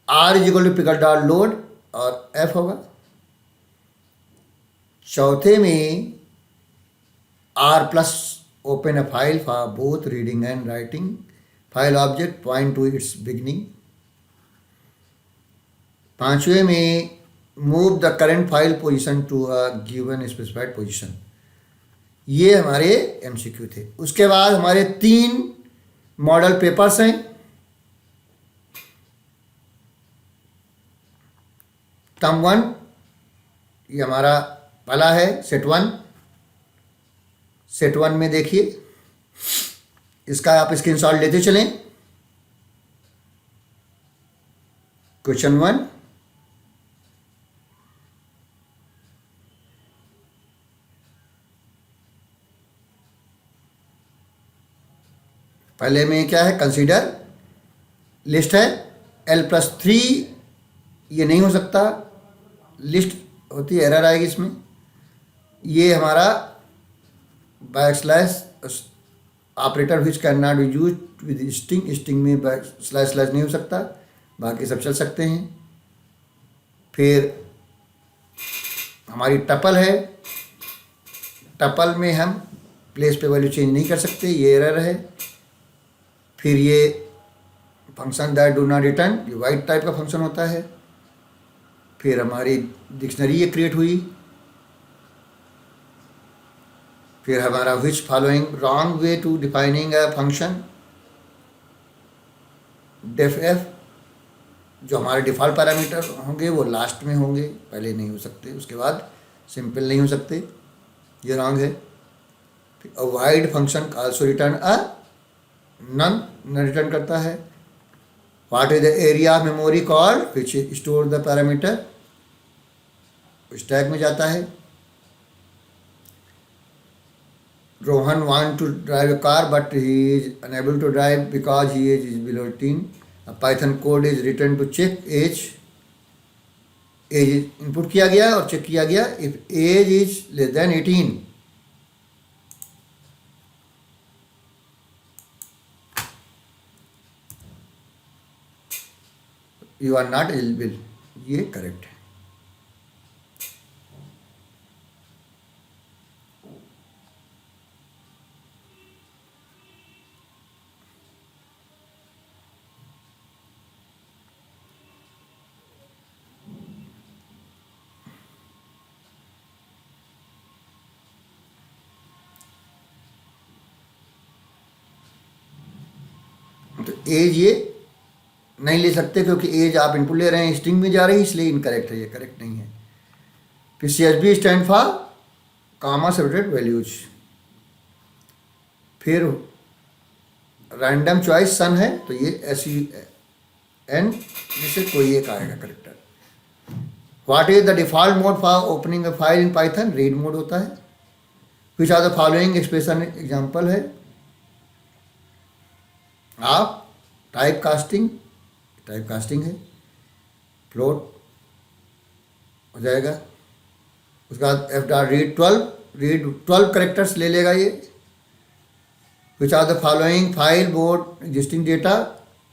R is equal to pickle dot load और F होगा. चौथे में R plus open a file for both reading and writing. File object point to its beginning. पांचवें में move the current file position to a given specified position. ये हमारे MCQ थे। उसके बाद हमारे 3 मॉडल पेपर्स हैं। टर्म 1 ये हमारा पहला है, सेट 1। सेट 1 में देखिए, इसका आप स्क्रीनशॉट लेते चलें। क्वेश्चन 1, पहले में क्या है, कंसीडर लिस्ट है। L+3 ये नहीं हो सकता, लिस्ट होती है, एरर आएगी इसमें। ये हमारा backslash operator which can not be use with string, string में बैकस्लैश स्लैश नहीं हो सकता, बाकी सब चल सकते हैं। फिर हमारी टपल है, टपल में हम प्लेस पे वैल्यू चेंज नहीं कर सकते, ये एरर है। फिर ये function that do not return, ये वाइट टाइप का फंक्शन होता है। फिर हमारी डिक्शनरी ये क्रिएट हुई। फिर हमारा which following wrong way to defining a function, def f, जो हमारे डिफ़ॉल्ट पैरामीटर होंगे वो लास्ट में होंगे, पहले नहीं हो सकते, उसके बाद सिंपल नहीं हो सकते, ये रॉन्ग है। फिर a void function also return a none return करता है। What is the area of memory called which store the parameter, stack में जाता है। Rohan want to drive a car but he is unable to drive because he age is below 18। Python code is return to check age, age input किया गया और check किया गया, if age is less than 18। You are not eligible, ये correct है। तो as ये नहीं ले सकते क्योंकि एज आप इनपुट ले रहे हैं, स्ट्रिंग में जा रही है, इसलिए इनकरेक्ट है, ये करेक्ट नहीं है। फिर CSV stand for comma separated values. फिर रैंडम चॉइस सन है, तो ये SUN में से कोई एक आएगा character. What is the default mode for opening a file in Python, read mode होता है। Which are the following expression example है आप टाइप कास्टिंग, टाइप कास्टिंग है, फ्लोट हो जाएगा। उसके बाद रीड 12 करेक्टर्स ले लेगा ये। Which are the following file board existing data,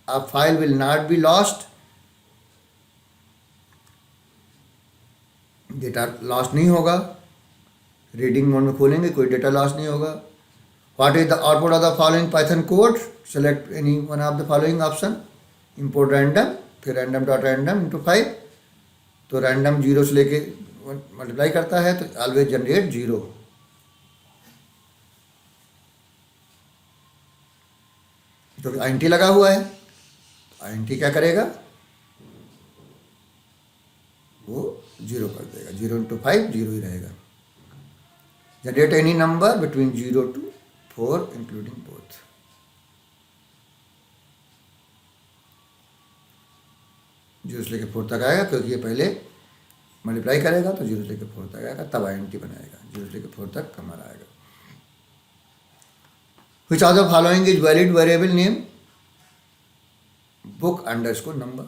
a file will not be lost, data loss नहीं होगा, रीडिंग मोड में खोलेंगे कोई डेटा लॉस नहीं होगा। What is the output of the following Python code, select any one of the following option, import random, फिर random dot random into 5, तो random 0 से लेके मल्टीप्लाई करता है, तो ऑलवेज जनरेट 0। तो INT लगा हुआ है, INT क्या करेगा, वो 0 कर देगा, 0 इंटू 5 0 ही रहेगा। Generate any number between 0 to 4 including both. Zero से लेकर 4 तक आएगा, क्योंकि ये पहले मल्टीप्लाई करेगा तो 0 से लेकर 4 तक आएगा, तब INT बनाएगा, 0 से लेकर 4 तक हमारा आएगा। Which of the following is valid variable name, book underscore number।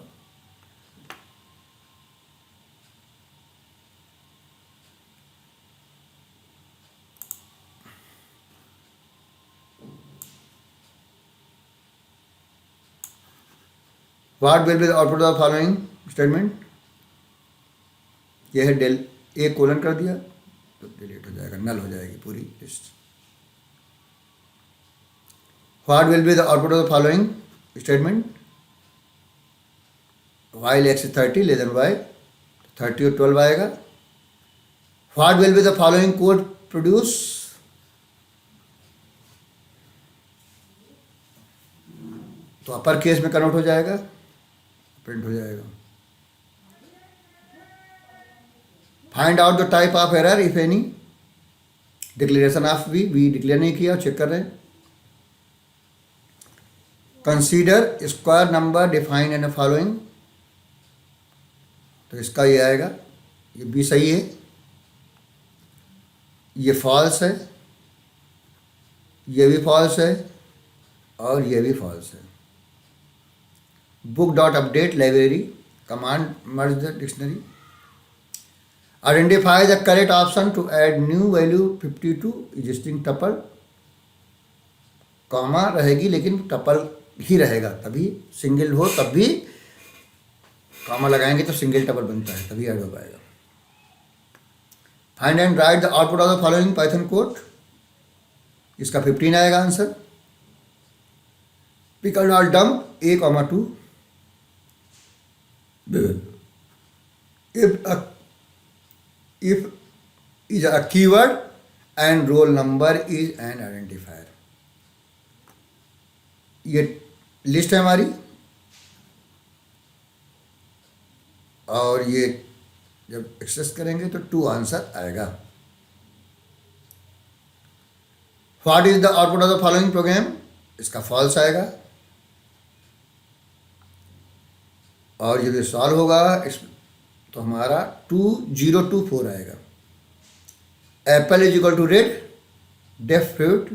What will be the output of the following statement, यह है डेल, A कोलन कर दिया तो डिलीट हो जाएगा, नल हो जाएगी पूरी list. What will be the output of the following statement, while x is 30 less than y, 30 और 12 आएगा। What will be the following code produce, तो अपर केस में कन्वर्ट हो जाएगा, प्रिंट हो जाएगा। Find out the type of error if any. Declaration of we declare नहीं किया, चेक कर रहे हैं। Consider square number define in following, तो इसका ये आएगा, ये बी सही है, ये फॉल्स है, ये भी फॉल्स है और ये भी फॉल्स है। Book dot update library command merge the dictionary. Identify the correct option to add new value 52 existing tuple. Comma रहेगी लेकिन टपल ही रहेगा, तभी सिंगल हो तब भी कॉमा लगाएंगे तो सिंगल टपल बनता है, तभी ऐड हो पाएगा। Find and write the output of the following Python code, इसका 15 आएगा answer. Pick dot dump a, 2 if is a keyword and roll number is an identifier। ये लिस्ट है हमारी, और ये जब एक्सेस करेंगे तो 2 आंसर आएगा। What is the output of the following programme, इसका फॉल्स आएगा। और जब ये सॉल्व होगा तो हमारा 2024 आएगा। Apple is equal to red, def fruit,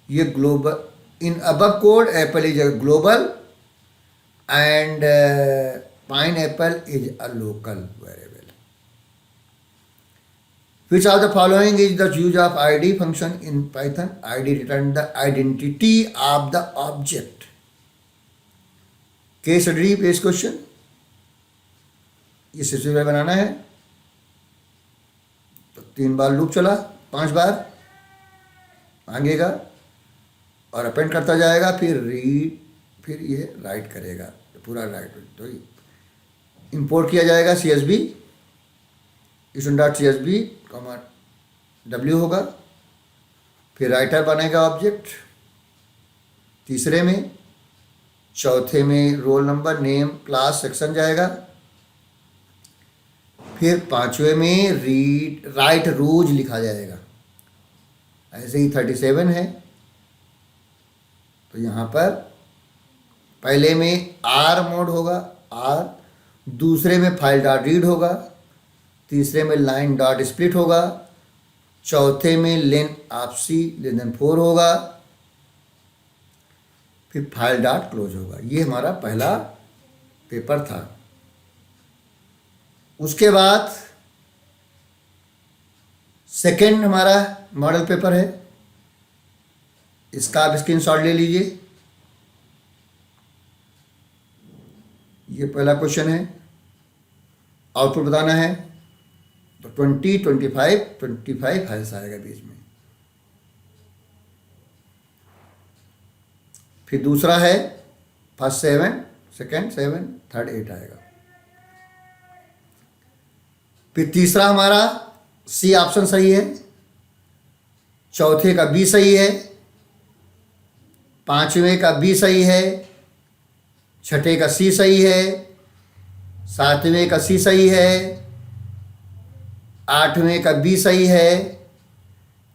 ये global, in above code apple is a global and pineapple is a local variable. Which of the following is the use of id function in Python. id return the identity of the object. Case study based question, ये situation बनाना है, तो 3 बार loop चला, 5 बार मांगेगा और append करता जाएगा, फिर रीड, फिर ये राइट करेगा, तो पूरा राइट। तो इंपोर्ट किया जाएगा CSV, student.csv, w होगा, फिर राइटर बनेगा ऑब्जेक्ट, तीसरे में, चौथे में roll number, name, class, section जाएगा, फिर 5वें में रीड राइट रोज लिखा जाएगा। ऐसे ही 37 है, तो यहाँ पर पहले में R मोड होगा, R, दूसरे में फाइल डॉट रीड होगा, तीसरे में लाइन डॉट स्प्लिट होगा, चौथे में लेन ऑफ C <4 होगा, फिर फाइल डॉट क्लोज होगा। ये हमारा पहला पेपर था। उसके बाद सेकेंड हमारा मॉडल पेपर है, इसका आप स्क्रीनशॉट ले लीजिए। ये पहला क्वेश्चन है, आउटपुट बताना है, तो 20, 25 हेल्स आएगा बीच में। फिर दूसरा है फर्स्ट 7, सेकेंड 7, थर्ड 8 आएगा। फिर तीसरा हमारा C ऑप्शन सही है, चौथे का B सही है, 5वें का B सही है, छठे का C सही है, 7वें का C सही है, 8वें का B सही है,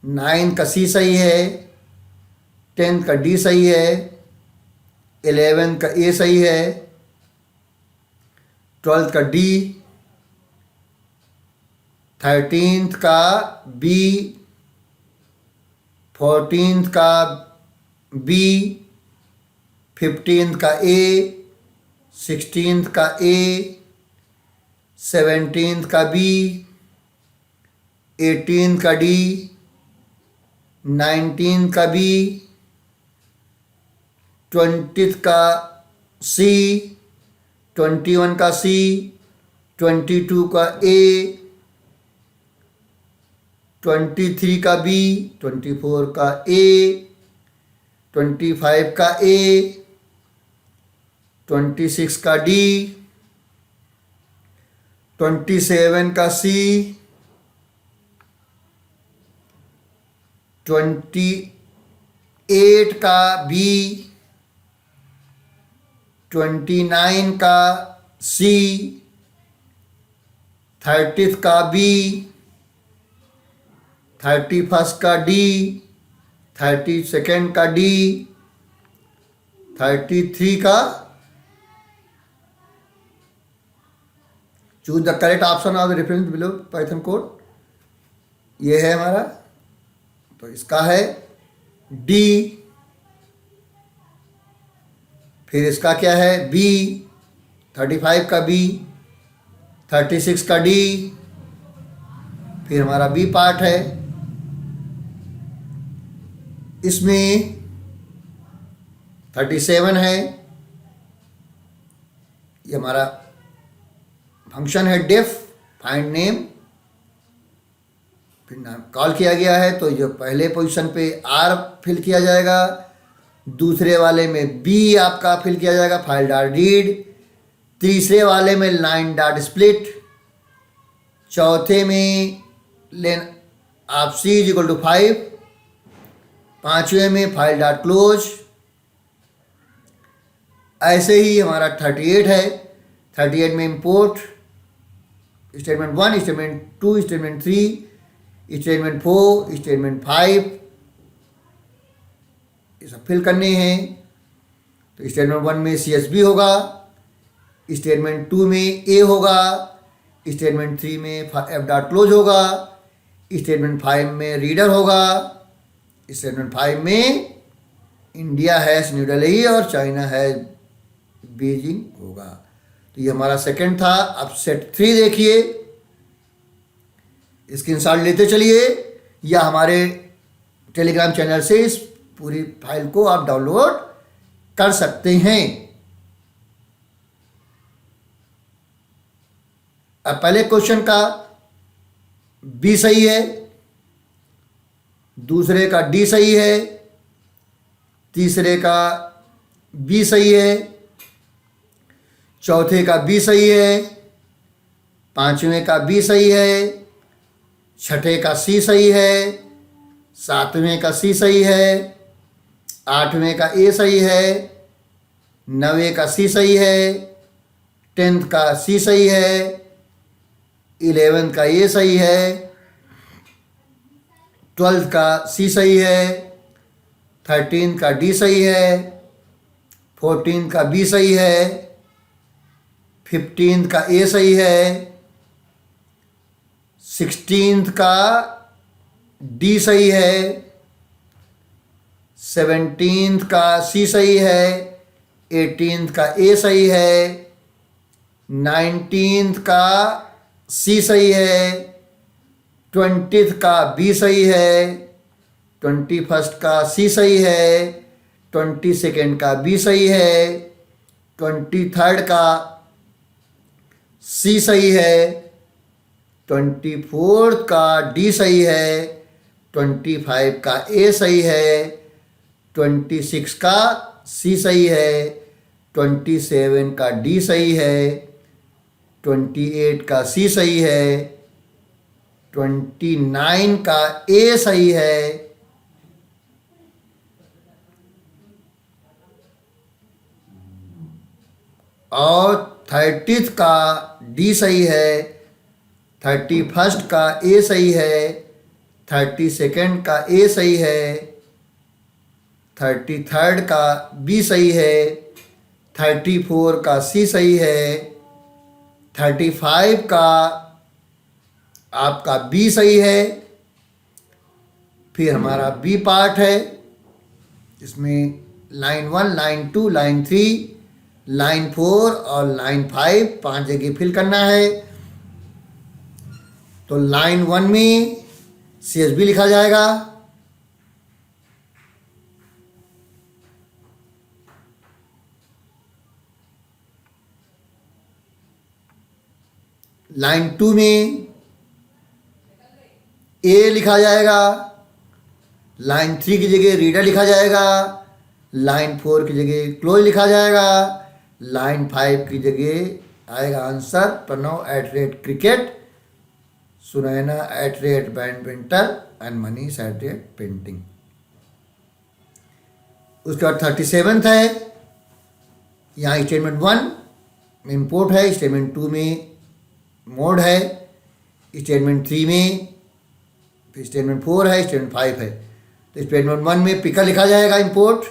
9 का C सही है, 10 का D सही है, 11 का A सही है, 12 का D, 13th का B, 14th का B, 15th का A, 16th का A, 17th का B, 18th का D, 19th का B, 20th का C, 21 का C, 22 का A, 23 का B, 24 का A, 25 का A, 26 का D, 27 का C, 28 का B, 29 का सी, 30 का बी, 31 का डी, 32 का डी, 33 का। Choose the correct option of the reference below Python code. ये है हमारा, तो इसका है डी। फिर इसका क्या है बी, 35 का बी, 36 का डी। फिर हमारा बी पार्ट है, इसमें 37 है। ये हमारा फंक्शन है डिफ, फाइंड नेम। फिर नाम कॉल किया गया है, तो जो पहले पोजीशन पे आर फिल किया जाएगा, दूसरे वाले में बी आपका फिल किया जाएगा, फाइल डॉट रीड। तीसरे वाले में लाइन डॉट स्प्लिट। चौथे में लेन आप सी इज इक्वल टू 5। पांचवें में फाइल डॉट क्लोज। ऐसे ही हमारा 38 है। 38 में import statement 1, statement 2, statement 3, statement 4, statement 5, ये सब फिल करने हैं। तो स्टेटमेंट 1 में CSV होगा, स्टेटमेंट 2 में ए होगा, स्टेटमेंट 3 में एफ डॉट क्लोज होगा, स्टेटमेंट 5 में रीडर होगा, स्टेटमेंट 5 में इंडिया हैश न्यू दिल्ली और चाइना हैश बीजिंग होगा। तो ये हमारा सेकंड था। अब सेट 3 देखिए, स्क्रीनशॉट लेते चलिए या हमारे टेलीग्राम चैनल से इस पूरी फाइल को आप डाउनलोड कर सकते हैं। अब पहले क्वेश्चन का बी सही है, दूसरे का डी सही है, तीसरे का बी सही है, चौथे का बी सही है, पांचवें का बी सही है, छठे का सी सही है, सातवें का सी सही है, आठवें का ए सही है, नवे का सी सही है, 10th का सी सही है, 11th का ए सही है, 12th का सी सही है, 13th का डी सही है, 14th का बी सही है, 15th का ए सही है, 16th का डी सही है, 17th का सी सही है, 18th का ए सही है, 19th का सी सही है, 20th का बी सही है, 21st का सी सही है, 22nd का बी सही है, 23rd का सी सही है, 24th का डी सही है, 25 का ए सही है, 26 का सी सही है, 27 का डी सही है, 28 का सी सही है, 29 का ए सही है, और 30th का डी सही है, 31st का ए सही है, 32nd का ए सही है, 33rd का बी सही है, 34 का सी सही है, 35 का आपका बी सही है। फिर हमारा बी पार्ट है, इसमें लाइन 1, लाइन 2, लाइन 3, लाइन 4 और लाइन 5 5 जगह फिल करना है। तो लाइन 1 में CSV लिखा जाएगा, लाइन 2 में ए लिखा जाएगा, लाइन 3 की जगह रीडर लिखा जाएगा, लाइन 4 की जगह क्लोज लिखा जाएगा, लाइन 5 की जगह आएगा answer Pranav @cricket, Sunaina @badminton and Manish @painting. उसके बाद 37th है, यहाँ स्टेटमेंट 1 में इंपोर्ट है, स्टेटमेंट 2 में मोड है, स्टेटमेंट 3 में, फिर स्टेटमेंट 4 है, स्टेटमेंट 5 है। तो स्टेटमेंट 1 में पिकर लिखा जाएगा इंपोर्ट,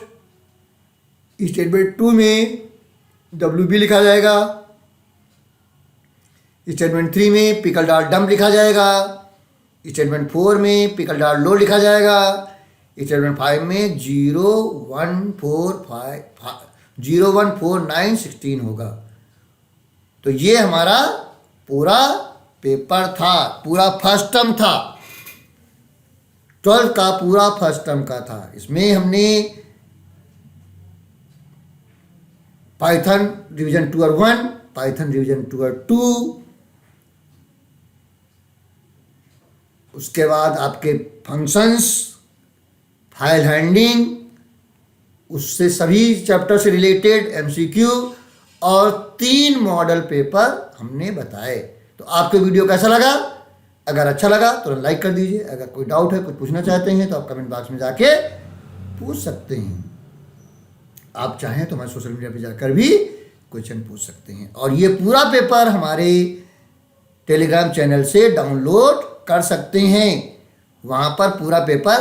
स्टेटमेंट 2 में WB लिखा जाएगा, स्टेटमेंट 3 में पिकल डॉट डंप लिखा जाएगा, स्टेटमेंट 4 में पिकल डॉट लोड लिखा जाएगा, स्टेटमेंट 5 में 014916 होगा। तो ये हमारा पूरा पेपर था, पूरा फर्स्ट टर्म था, 12 का पूरा फर्स्ट टर्म का था। इसमें हमने पाइथन रिवीजन टूअर 1, पाइथन रिवीजन टूअर 2, उसके बाद आपके फंक्शंस, फाइल हैंडलिंग, उससे सभी चैप्टर से रिलेटेड MCQ और 3 मॉडल पेपर हमने बताए। तो आपको वीडियो कैसा लगा? अगर अच्छा लगा तो लाइक कर दीजिए। अगर कोई डाउट है, कुछ पूछना चाहते हैं तो आप कमेंट बॉक्स में जाके पूछ सकते हैं। आप चाहें तो हमारे सोशल मीडिया पे जाकर भी क्वेश्चन पूछ सकते हैं। और ये पूरा पेपर हमारे टेलीग्राम चैनल से डाउनलोड कर सकते हैं। वहाँ पर पूरा पेपर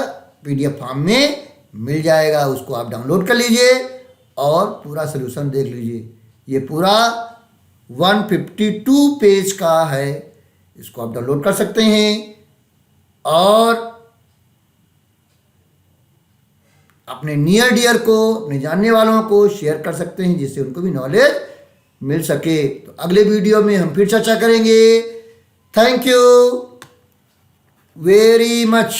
PDF फॉर्म में मिल जाएगा, उसको आप डाउनलोड कर लीजिए और पूरा सलूशन देख लीजिए। ये पूरा 152 पेज का है, इसको आप डाउनलोड कर सकते हैं और अपने नियर डियर को, अपने जानने वालों को शेयर कर सकते हैं, जिससे उनको भी नॉलेज मिल सके। तो अगले वीडियो में हम फिर चर्चा करेंगे। Thank you very much.